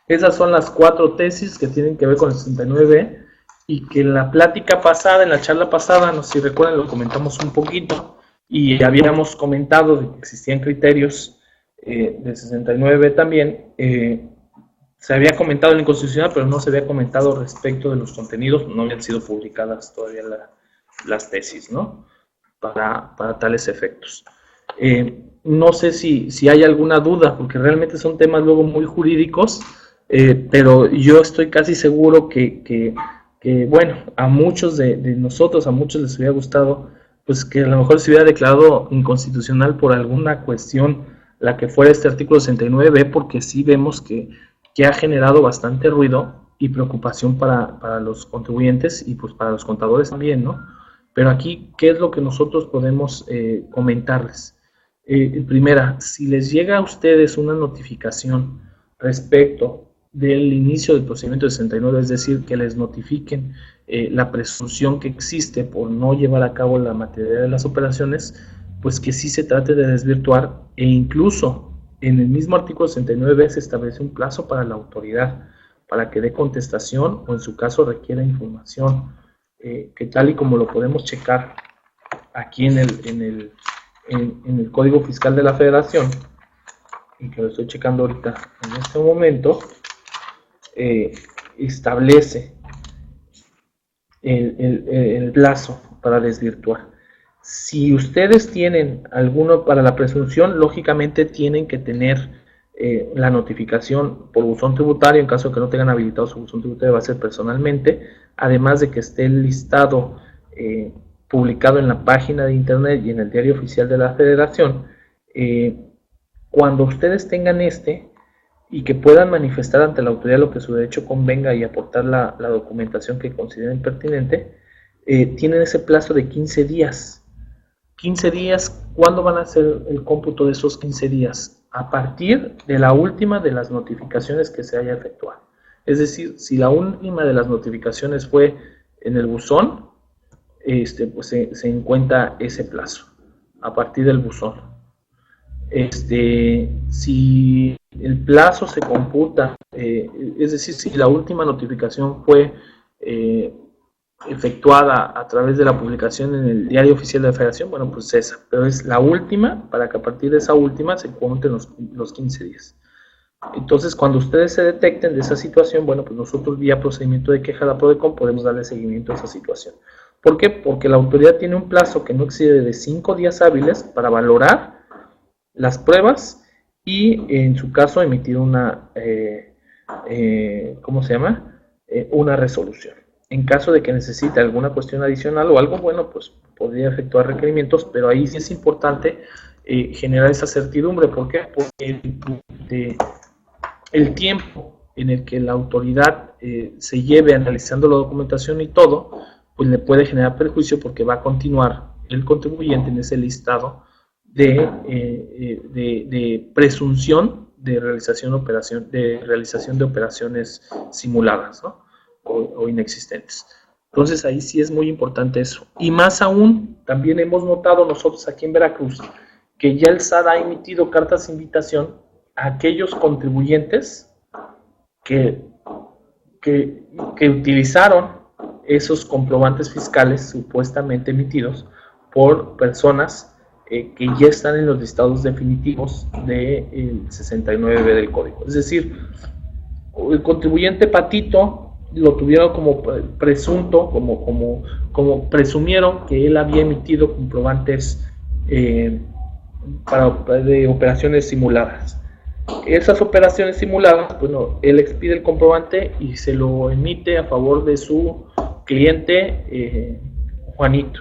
Esas son las 4 tesis que tienen que ver con el 69B, y que en la plática pasada, en la charla pasada, no sé si recuerdan, lo comentamos un poquito, y habíamos comentado de que existían criterios del 69B también. Se había comentado en el Constitucional, pero no se había comentado respecto de los contenidos, no habían sido publicadas todavía las tesis, ¿no? Para tales efectos. No sé si hay alguna duda, porque realmente son temas luego muy jurídicos, pero yo estoy casi seguro que bueno, a muchos de nosotros, a muchos les hubiera gustado pues que a lo mejor se hubiera declarado inconstitucional por alguna cuestión, la que fuera este artículo 69b, porque sí vemos que ha generado bastante ruido y preocupación para los contribuyentes y pues para los contadores también, ¿no? Pero aquí, ¿qué es lo que nosotros podemos comentarles? Primera, si les llega a ustedes una notificación respecto del inicio del procedimiento de 69, es decir, que les notifiquen la presunción que existe por no llevar a cabo la materialidad de las operaciones, pues que sí se trate de desvirtuar, e incluso en el mismo artículo 69 se establece un plazo para la autoridad para que dé contestación o en su caso requiera información, que tal y como lo podemos checar aquí en el Código Fiscal de la Federación, y que lo estoy checando ahorita en este momento, establece el plazo para desvirtuar. Si ustedes tienen alguno para la presunción, lógicamente tienen que tener la notificación por buzón tributario. En caso de que no tengan habilitado su buzón tributario, va a ser personalmente, además de que esté el listado publicado en la página de internet y en el diario oficial de la Federación. Cuando ustedes tengan y que puedan manifestar ante la autoridad lo que su derecho convenga y aportar la documentación que consideren pertinente, tienen ese plazo de 15 días. 15 días, ¿cuándo van a hacer el cómputo de esos 15 días? A partir de la última de las notificaciones que se haya efectuado. Es decir, si la última de las notificaciones fue en el buzón, pues se encuentra ese plazo, a partir del buzón. Si el plazo se computa, es decir, si la última notificación fue efectuada a través de la publicación en el diario oficial de la Federación, bueno, pues esa, pero es la última, para que a partir de esa última se cuenten los 15 días. Entonces, cuando ustedes se detecten de esa situación, bueno, pues nosotros vía procedimiento de queja a la PRODECON podemos darle seguimiento a esa situación. ¿Por qué? Porque la autoridad tiene un plazo que no excede de 5 días hábiles para valorar las pruebas y, en su caso, emitir una, una resolución. En caso de que necesite alguna cuestión adicional o algo, bueno, pues podría efectuar requerimientos, pero ahí sí es importante generar esa certidumbre. ¿Por qué? Porque el tiempo en el que la autoridad se lleve analizando la documentación y todo, pues le puede generar perjuicio, porque va a continuar el contribuyente en ese listado de presunción de realización de operaciones simuladas, ¿no? o inexistentes. Entonces ahí sí es muy importante eso. Y más aún, también hemos notado nosotros aquí en Veracruz que ya el SAT ha emitido cartas de invitación a aquellos contribuyentes que utilizaron esos comprobantes fiscales supuestamente emitidos por personas que ya están en los listados definitivos del 69B del Código. Es decir, el contribuyente Patito lo tuvieron como presunto, como presumieron que él había emitido comprobantes de operaciones simuladas. Esas operaciones simuladas, bueno, él expide el comprobante y se lo emite a favor de su cliente Juanito.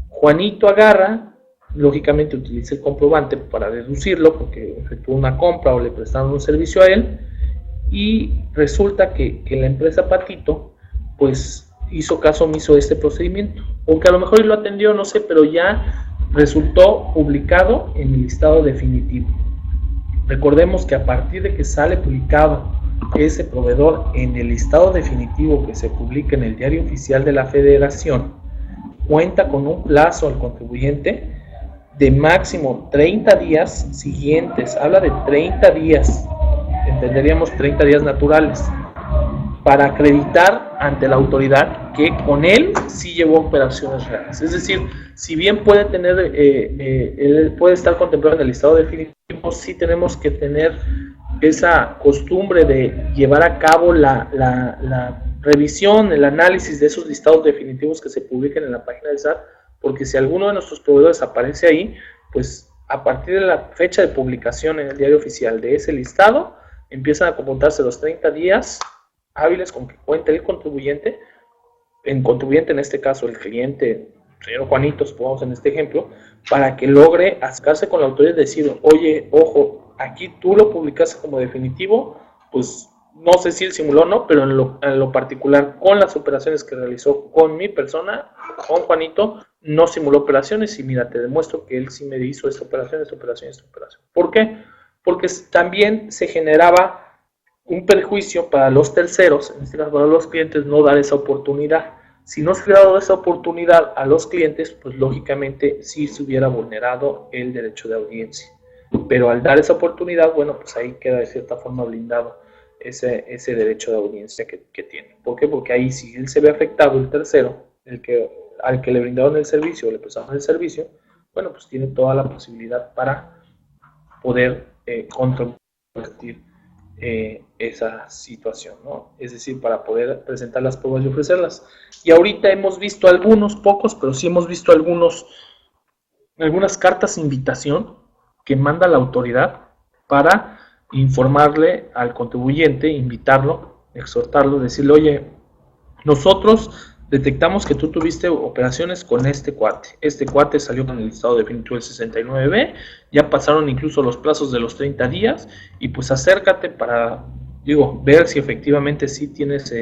Juanito agarra, lógicamente utiliza el comprobante para deducirlo porque efectuó una compra o le prestaron un servicio a él, y resulta que la empresa Patito pues hizo caso omiso de este procedimiento, aunque a lo mejor lo atendió, no sé, pero ya resultó publicado en el listado definitivo. Recordemos que a partir de que sale publicado ese proveedor en el listado definitivo que se publica en el diario oficial de la Federación, cuenta con un plazo al contribuyente de máximo 30 días siguientes. Habla de 30 días, entenderíamos 30 días naturales, para acreditar ante la autoridad que con él sí llevó operaciones reales. Es decir, si bien puede tener, él puede estar contemplado en el listado definitivo, sí tenemos que tener esa costumbre de llevar a cabo la revisión, el análisis de esos listados definitivos que se publiquen en la página del SAT, porque si alguno de nuestros proveedores aparece ahí, pues a partir de la fecha de publicación en el diario oficial de ese listado, empiezan a computarse los 30 días hábiles con que cuente el contribuyente, en este caso el cliente señor Juanito, supongamos en este ejemplo, para que logre acercarse con la autoridad y decir, oye, ojo, aquí tú lo publicaste como definitivo, pues no sé si él simuló o no, pero en lo particular con las operaciones que realizó con mi persona, con Juanito, no simuló operaciones y mira, te demuestro que él sí me hizo esta operación, esta operación, esta operación. ¿Por qué? Porque también se generaba un perjuicio para los terceros, en este caso para los clientes, no dar esa oportunidad. Si no se hubiera dado esa oportunidad a los clientes, pues lógicamente sí se hubiera vulnerado el derecho de audiencia. Pero al dar esa oportunidad, bueno, pues ahí queda de cierta forma blindado ese derecho de audiencia que tiene. ¿Por qué? Porque ahí si él se ve afectado, el tercero, al que le brindaron el servicio o le prestaron el servicio, bueno, pues tiene toda la posibilidad para poder controvertir esa situación, ¿no? Es decir, para poder presentar las pruebas y ofrecerlas. Y ahorita hemos visto algunos, pocos, pero sí hemos visto algunas cartas de invitación que manda la autoridad para informarle al contribuyente, invitarlo, exhortarlo, decirle, oye, nosotros detectamos que tú tuviste operaciones con este cuate salió con el listado definitivo del 69B, ya pasaron incluso los plazos de los 30 días y pues acércate para, ver si efectivamente sí tienes,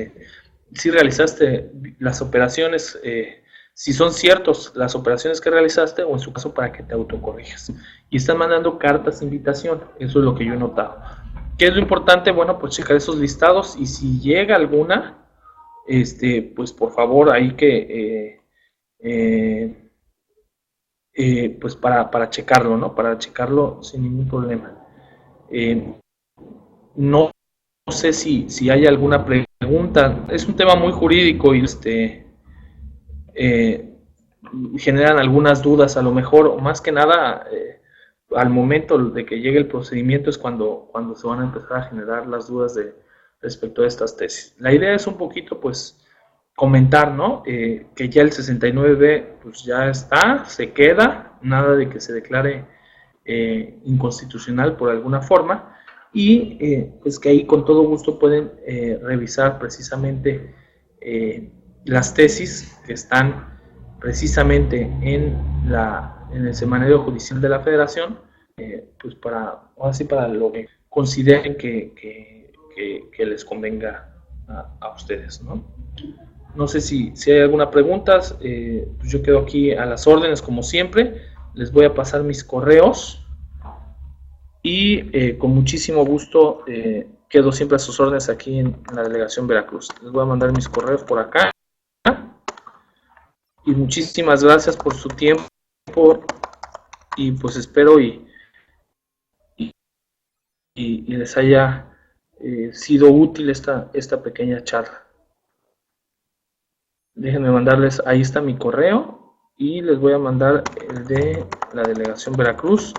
si realizaste las operaciones, si son ciertos las operaciones que realizaste o en su caso para que te autocorrijas. Y están mandando cartas de invitación, eso es lo que yo he notado. ¿Qué es lo importante? Bueno, pues checar esos listados y si llega alguna, pues por favor ahí que pues para checarlo, ¿no? Para checarlo sin ningún problema. No sé si hay alguna pregunta. Es un tema muy jurídico y generan algunas dudas a lo mejor, o más que nada al momento de que llegue el procedimiento es cuando se van a empezar a generar las dudas respecto a estas tesis. La idea es un poquito pues comentar, ¿no? Que ya el 69B pues ya está, se queda, nada de que se declare inconstitucional por alguna forma y pues que ahí con todo gusto pueden revisar precisamente las tesis que están precisamente en el semanario judicial de la Federación, pues para lo que consideren que les convenga a ustedes, ¿no? No sé si hay alguna pregunta, pues yo quedo aquí a las órdenes como siempre, les voy a pasar mis correos y con muchísimo gusto quedo siempre a sus órdenes aquí en la delegación Veracruz. Les voy a mandar mis correos por acá y muchísimas gracias por su tiempo y pues espero y les haya sido útil esta pequeña charla. Déjenme mandarles, ahí está mi correo y les voy a mandar el de la delegación Veracruz.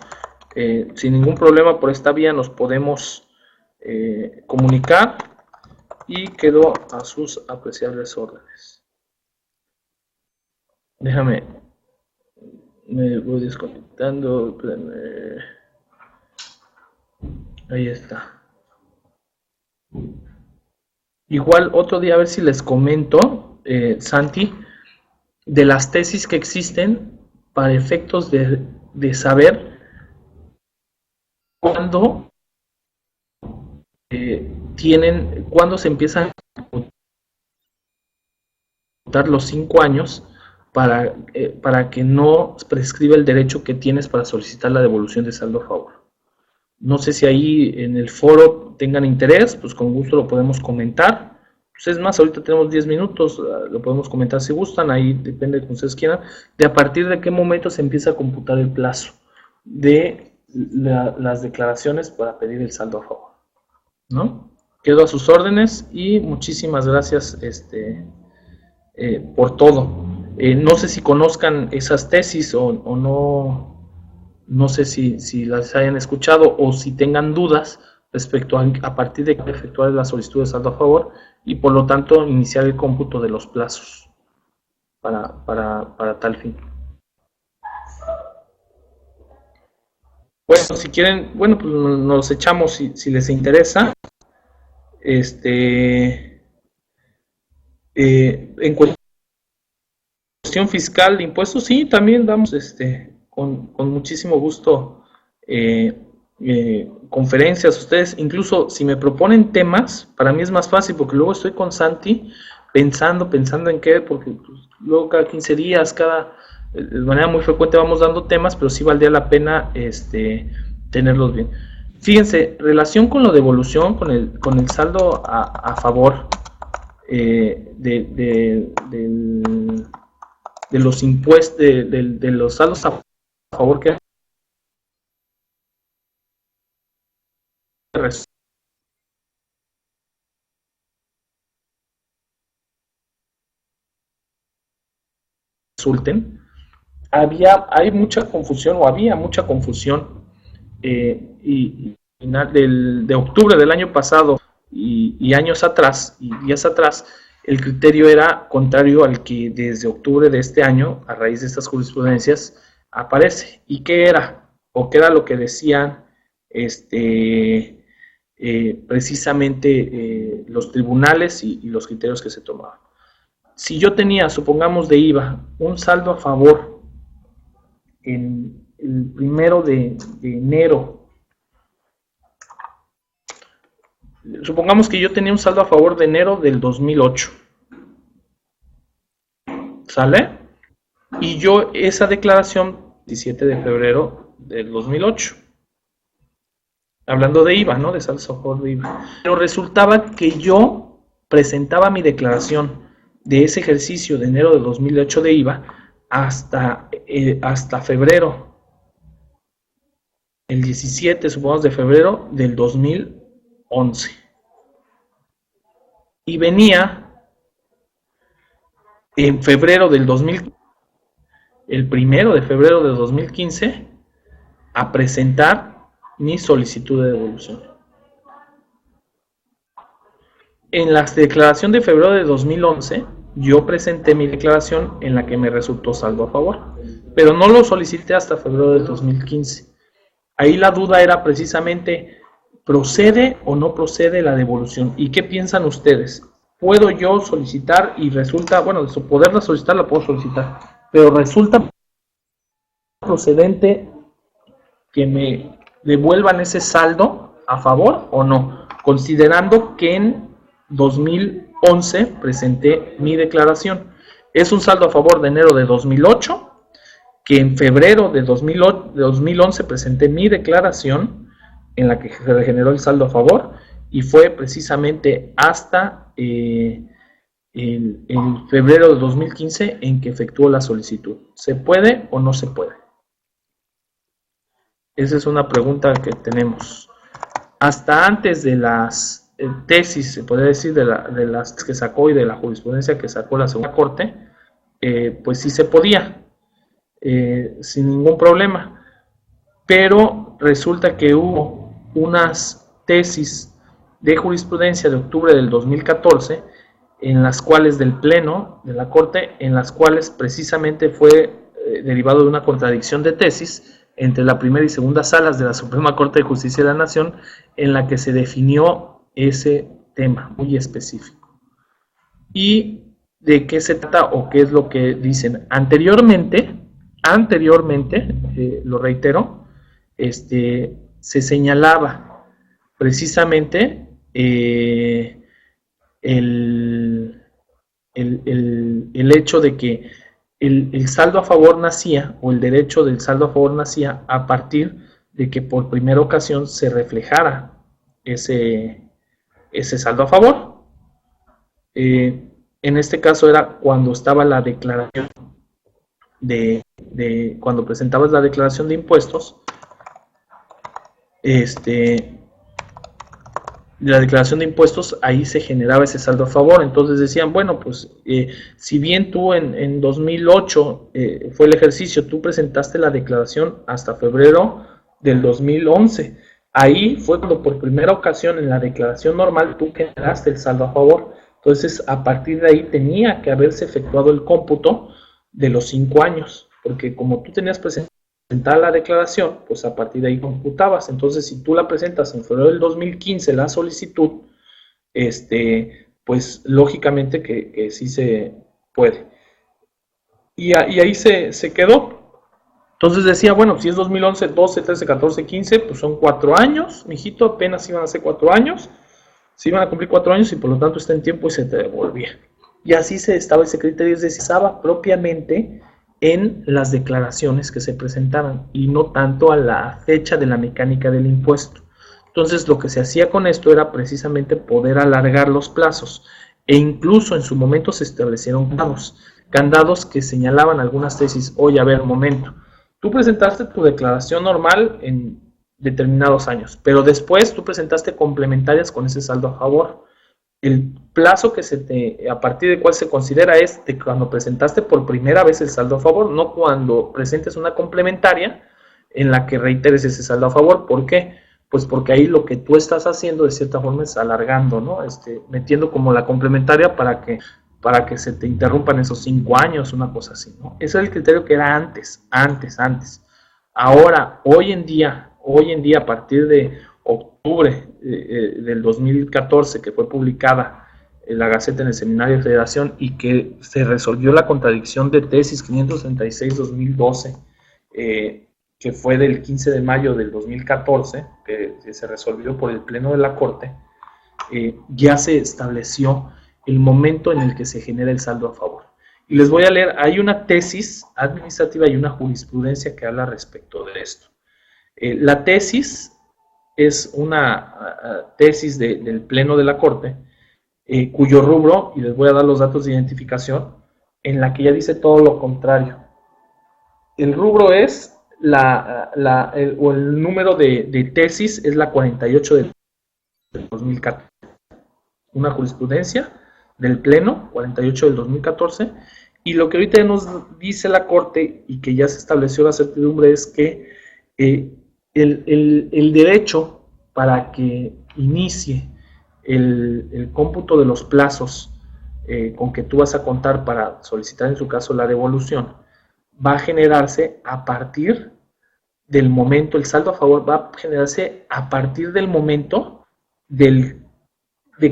Sin ningún problema por esta vía nos podemos comunicar y quedo a sus apreciables órdenes. Déjame, me voy desconectando. Ahí está. Igual otro día a ver si les comento, Santi, de las tesis que existen para efectos de saber cuándo cuándo se empiezan a contar los 5 años para que no prescriba el derecho que tienes para solicitar la devolución de saldo a favor. No sé si ahí en el foro tengan interés, pues con gusto lo podemos comentar. Pues es más, ahorita tenemos 10 minutos, lo podemos comentar si gustan, ahí depende de que ustedes quieran, de a partir de qué momento se empieza a computar el plazo de las declaraciones para pedir el saldo a favor, ¿no? Quedo a sus órdenes y muchísimas gracias por todo. No sé si conozcan esas tesis o no. No sé si las hayan escuchado o si tengan dudas respecto a partir de efectuar la solicitud de saldo a favor y por lo tanto iniciar el cómputo de los plazos para tal fin. Bueno, si quieren, bueno, pues nos echamos si les interesa. En cuestión fiscal de impuestos, sí, también damos con muchísimo gusto conferencias. Ustedes, incluso si me proponen temas, para mí es más fácil porque luego estoy con Santi pensando en qué, porque pues, luego cada 15 días, de manera muy frecuente vamos dando temas, pero sí valdría la pena tenerlos bien. Fíjense, relación con la devolución, con el saldo a favor de los impuestos, de los saldos a favor que resulten, hay mucha confusión, o había mucha confusión, y de octubre del año pasado y años atrás, y días atrás, el criterio era contrario al que desde octubre de este año, a raíz de estas jurisprudencias, aparece. ¿Y qué era? ¿O qué era lo que decían precisamente los tribunales y los criterios que se tomaban? Si yo tenía, supongamos de IVA, un saldo a favor en el 1 de enero, supongamos que yo tenía un saldo a favor de enero del 2008, ¿sale? Y yo esa declaración, 17 de febrero del 2008, hablando de IVA, ¿no? De saldos a favor de IVA. Pero resultaba que yo presentaba mi declaración de ese ejercicio de enero de 2008 de IVA hasta febrero, el 17, supongamos, de febrero del 2011. Y venía en febrero del 2015, el 1 de febrero de 2015, a presentar mi solicitud de devolución. En la declaración de febrero de 2011, yo presenté mi declaración en la que me resultó saldo a favor, pero no lo solicité hasta febrero de 2015. Ahí la duda era precisamente, ¿procede o no procede la devolución? ¿Y qué piensan ustedes? ¿Puedo yo solicitar y resulta, bueno, de poderla solicitar la puedo solicitar, pero resulta procedente que me devuelvan ese saldo a favor o no? Considerando que en 2011 presenté mi declaración. Es un saldo a favor de enero de 2008, que en febrero de 2011 presenté mi declaración en la que se generó el saldo a favor, y fue precisamente hasta el febrero de 2015 en que efectuó la solicitud. ¿Se puede o no se puede? Esa es una pregunta que tenemos. Hasta antes de las tesis, se podría decir, de las que sacó y de la jurisprudencia que sacó la segunda corte, pues sí se podía, sin ningún problema. Pero resulta que hubo unas tesis de jurisprudencia de octubre del 2014, en las cuales del Pleno de la Corte, en las cuales precisamente fue derivado de una contradicción de tesis entre la primera y segunda salas de la Suprema Corte de Justicia de la Nación, en la que se definió ese tema muy específico. ¿Y de qué se trata o qué es lo que dicen? Anteriormente, lo reitero, se señalaba precisamente el hecho de que el saldo a favor nacía, o el derecho del saldo a favor nacía a partir de que por primera ocasión se reflejara ese saldo a favor. En este caso era cuando estaba la declaración cuando presentabas la declaración de impuestos, la declaración de impuestos, ahí se generaba ese saldo a favor. Entonces decían, bueno, pues si bien tú en 2008 fue el ejercicio, tú presentaste la declaración hasta febrero del 2011, ahí fue cuando por primera ocasión en la declaración normal tú generaste el saldo a favor. Entonces a partir de ahí tenía que haberse efectuado el cómputo de los 5 años, porque como tú tenías presentar la declaración, pues a partir de ahí computabas. Entonces, si tú la presentas en febrero del 2015, la solicitud, pues lógicamente que sí se puede. y ahí se quedó. Entonces decía, bueno, si es 2011, 12, 13, 14, 15, pues son 4 años, mijito, apenas iban a ser 4 años, se iban a cumplir 4 años y por lo tanto está en tiempo y se te devolvía. Y así se estaba ese criterio, se estaba propiamente en las declaraciones que se presentaban y no tanto a la fecha de la mecánica del impuesto. Entonces lo que se hacía con esto era precisamente poder alargar los plazos e incluso en su momento se establecieron candados que señalaban algunas tesis. Oye, a ver, un momento, tú presentaste tu declaración normal en determinados años, pero después tú presentaste complementarias con ese saldo a favor. El plazo a partir de cuál se considera es de cuando presentaste por primera vez el saldo a favor, no cuando presentes una complementaria en la que reiteres ese saldo a favor. ¿Por qué? Pues porque ahí lo que tú estás haciendo de cierta forma es alargando, ¿no? Metiendo como la complementaria para que se te interrumpan esos 5 años, una cosa así, ¿no? Ese es el criterio que era antes. Ahora, hoy en día, a partir de octubre del 2014, que fue publicada en la Gaceta en el Seminario de Federación y que se resolvió la contradicción de tesis 536-2012, que fue del 15 de mayo del 2014, que se resolvió por el Pleno de la Corte, ya se estableció el momento en el que se genera el saldo a favor. Y les voy a leer, hay una tesis administrativa y una jurisprudencia que habla respecto de esto. La tesis es una tesis del Pleno de la Corte, cuyo rubro, y les voy a dar los datos de identificación, en la que ya dice todo lo contrario. El rubro es, el número de tesis es la 48 del 2014. Una jurisprudencia del Pleno, 48 del 2014, y lo que ahorita nos dice la Corte y que ya se estableció la certidumbre es que el derecho para que inicie el cómputo de los plazos con que tú vas a contar para solicitar en su caso la devolución va a generarse a partir del momento, el saldo a favor va a generarse a partir del momento de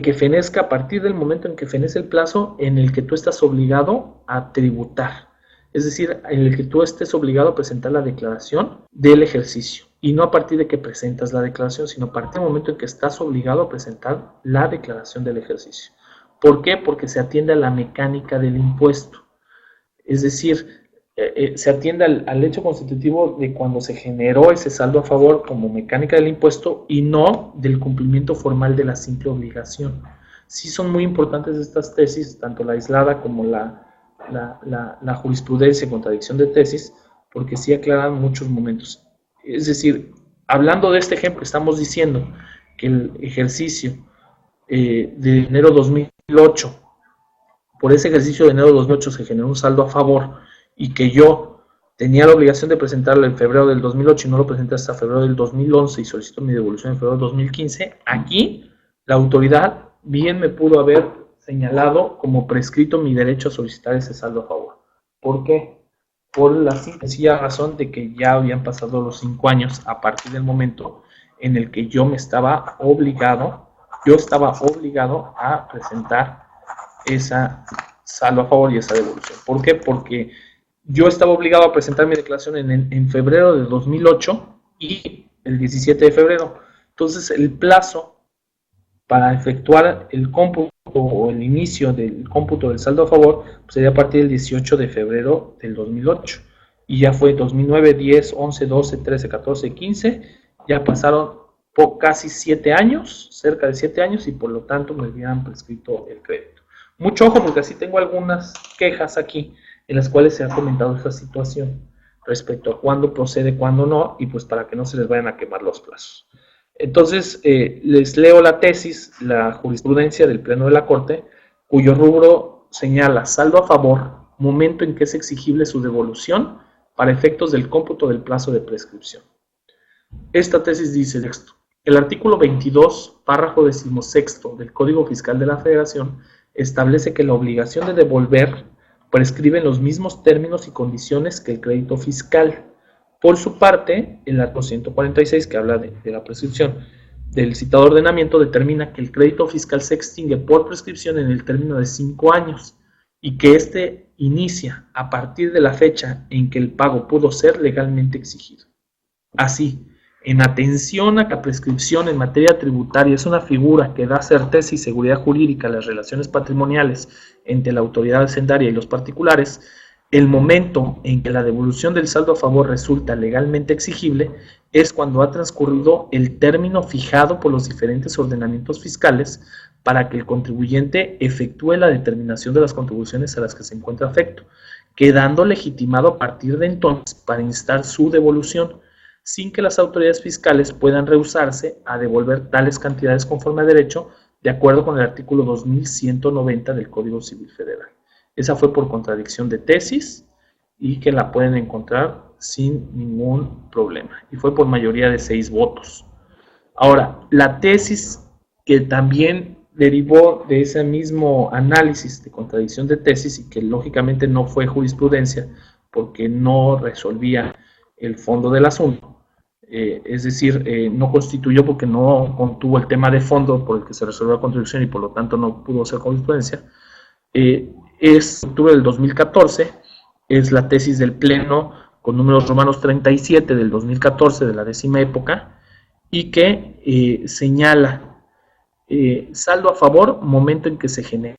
que fenezca, a partir del momento en que fenece el plazo en el que tú estás obligado a tributar. Es decir, en el que tú estés obligado a presentar la declaración del ejercicio. Y no a partir de que presentas la declaración, sino a partir del momento en que estás obligado a presentar la declaración del ejercicio. ¿Por qué? Porque se atiende a la mecánica del impuesto. Es decir, se atiende al hecho constitutivo de cuando se generó ese saldo a favor como mecánica del impuesto y no del cumplimiento formal de la simple obligación. Sí son muy importantes estas tesis, tanto la aislada como la jurisprudencia en contradicción de tesis, porque sí aclaran muchos momentos. Es decir, hablando de este ejemplo, estamos diciendo que el ejercicio de enero 2008, por ese ejercicio de enero 2008 se generó un saldo a favor y que yo tenía la obligación de presentarlo en febrero del 2008 y no lo presenté hasta febrero del 2011 y solicito mi devolución en febrero del 2015, aquí la autoridad bien me pudo haber señalado como prescrito mi derecho a solicitar ese saldo a favor. ¿Por qué? Por la sencilla razón de que ya habían pasado los 5 años a partir del momento en el que yo estaba obligado a presentar esa saldo a favor y esa devolución. ¿Por qué? Porque yo estaba obligado a presentar mi declaración en febrero de 2008 y el 17 de febrero. Entonces, el plazo para efectuar el cómputo o el inicio del cómputo del saldo a favor pues sería a partir del 18 de febrero del 2008. Y ya fue 2009, 10, 11, 12, 13, 14, 15. Ya pasaron casi 7 años, cerca de 7 años, y por lo tanto me habían prescrito el crédito. Mucho ojo, porque así tengo algunas quejas aquí en las cuales se ha comentado esta situación respecto a cuándo procede, cuándo no, y pues para que no se les vayan a quemar los plazos. Entonces, les leo la tesis, la jurisprudencia del Pleno de la Corte, cuyo rubro señala saldo a favor, momento en que es exigible su devolución para efectos del cómputo del plazo de prescripción. Esta tesis dice texto: el artículo 22, párrafo 16 del Código Fiscal de la Federación establece que la obligación de devolver prescribe en los mismos términos y condiciones que el crédito fiscal. Por su parte, el artículo 146, que habla de la prescripción del citado ordenamiento, determina que el crédito fiscal se extingue por prescripción en el término de 5 años y que este inicia a partir de la fecha en que el pago pudo ser legalmente exigido. Así, en atención a que la prescripción en materia tributaria es una figura que da certeza y seguridad jurídica a las relaciones patrimoniales entre la autoridad hacendaria y los particulares, el momento en que la devolución del saldo a favor resulta legalmente exigible es cuando ha transcurrido el término fijado por los diferentes ordenamientos fiscales para que el contribuyente efectúe la determinación de las contribuciones a las que se encuentra afecto, quedando legitimado a partir de entonces para instar su devolución, sin que las autoridades fiscales puedan rehusarse a devolver tales cantidades conforme a derecho, de acuerdo con el artículo 2190 del Código Civil Federal. Esa fue por contradicción de tesis y que la pueden encontrar sin ningún problema. Y fue por mayoría de 6 votos. Ahora, la tesis que también derivó de ese mismo análisis de contradicción de tesis y que lógicamente no fue jurisprudencia porque no resolvía el fondo del asunto, es decir, no constituyó porque no contuvo el tema de fondo por el que se resolvió la contradicción y por lo tanto no pudo ser jurisprudencia, es octubre del 2014, es la tesis del Pleno con números romanos 37 del 2014 de la 10ª época y que señala saldo a favor, momento en que se genera.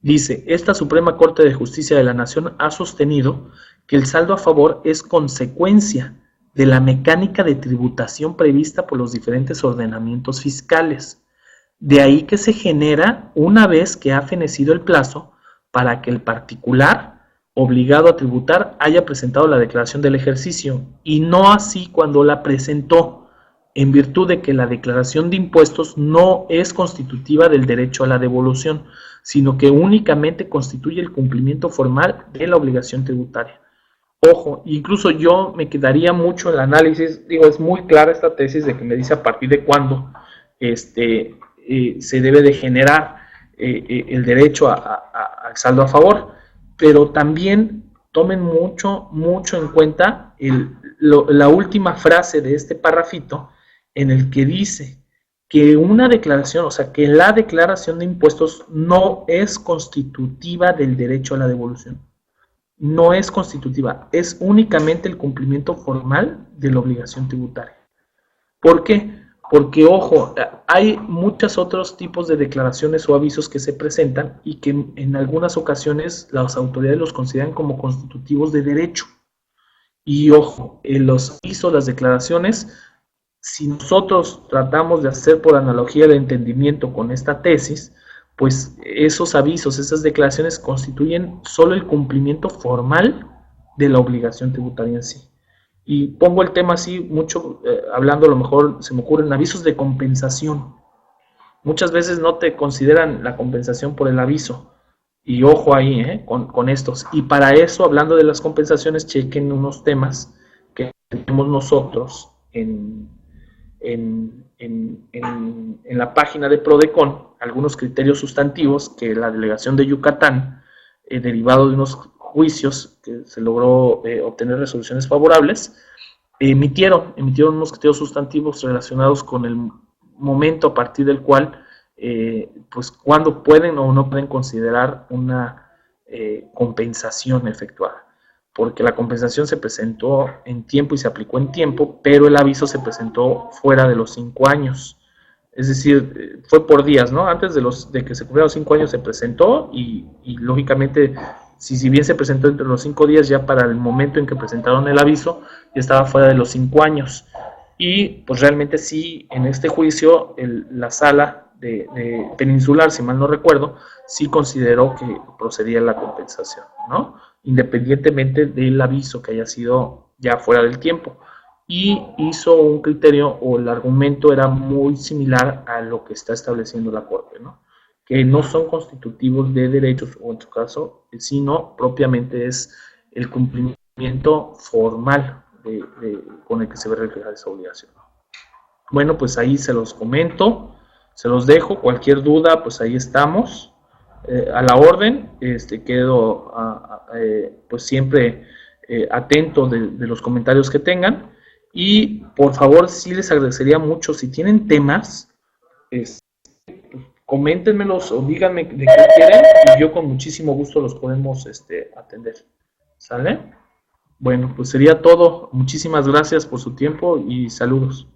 Dice, esta Suprema Corte de Justicia de la Nación ha sostenido que el saldo a favor es consecuencia de la mecánica de tributación prevista por los diferentes ordenamientos fiscales. De ahí que se genera una vez que ha fenecido el plazo para que el particular obligado a tributar haya presentado la declaración del ejercicio y no así cuando la presentó, en virtud de que la declaración de impuestos no es constitutiva del derecho a la devolución, sino que únicamente constituye el cumplimiento formal de la obligación tributaria. Ojo, incluso yo me quedaría mucho en el análisis, digo, es muy clara esta tesis de que me dice a partir de cuándo se debe de generar el derecho al saldo a favor, pero también tomen mucho en cuenta la última frase de este parrafito en el que dice que una declaración, o sea, que la declaración de impuestos no es constitutiva del derecho a la devolución. No es constitutiva, es únicamente el cumplimiento formal de la obligación tributaria. ¿Por qué? Porque, ojo, hay muchos otros tipos de declaraciones o avisos que se presentan y que en algunas ocasiones las autoridades los consideran como constitutivos de derecho. Y, ojo, los avisos, las declaraciones, si nosotros tratamos de hacer por analogía de entendimiento con esta tesis, pues esos avisos, esas declaraciones constituyen solo el cumplimiento formal de la obligación tributaria en sí. Y pongo el tema así, mucho hablando, a lo mejor se me ocurren avisos de compensación. Muchas veces no te consideran la compensación por el aviso. Y ojo ahí con estos. Y para eso, hablando de las compensaciones, chequen unos temas que tenemos nosotros en la página de Prodecon, algunos criterios sustantivos que la delegación de Yucatán, derivado de unos juicios que se logró obtener resoluciones favorables, emitieron unos criterios sustantivos relacionados con el momento a partir del cual, pues cuándo pueden o no pueden considerar una compensación efectuada. Porque la compensación se presentó en tiempo y se aplicó en tiempo, pero el aviso se presentó fuera de los 5 años. Es decir, fue por días, ¿no? Antes de que se cumplieran los 5 años se presentó y lógicamente, si bien se presentó entre los 5 días, ya para el momento en que presentaron el aviso, ya estaba fuera de los 5 años. Y pues realmente sí, en este juicio, la sala de Peninsular, si mal no recuerdo, sí consideró que procedía la compensación, ¿no? Independientemente del aviso que haya sido ya fuera del tiempo. Y hizo un criterio, o el argumento era muy similar a lo que está estableciendo la Corte, ¿no? Que no son constitutivos de derechos, o en su caso, sino propiamente es el cumplimiento formal con el que se ve reflejada esa obligación. Bueno, pues ahí se los comento, se los dejo, cualquier duda, pues ahí estamos. A la orden, quedo pues siempre atento de los comentarios que tengan y por favor sí les agradecería mucho si tienen temas coméntenmelos o díganme de qué quieren y yo con muchísimo gusto los podemos atender. ¿Sale? Bueno, pues sería todo. Muchísimas gracias por su tiempo y saludos.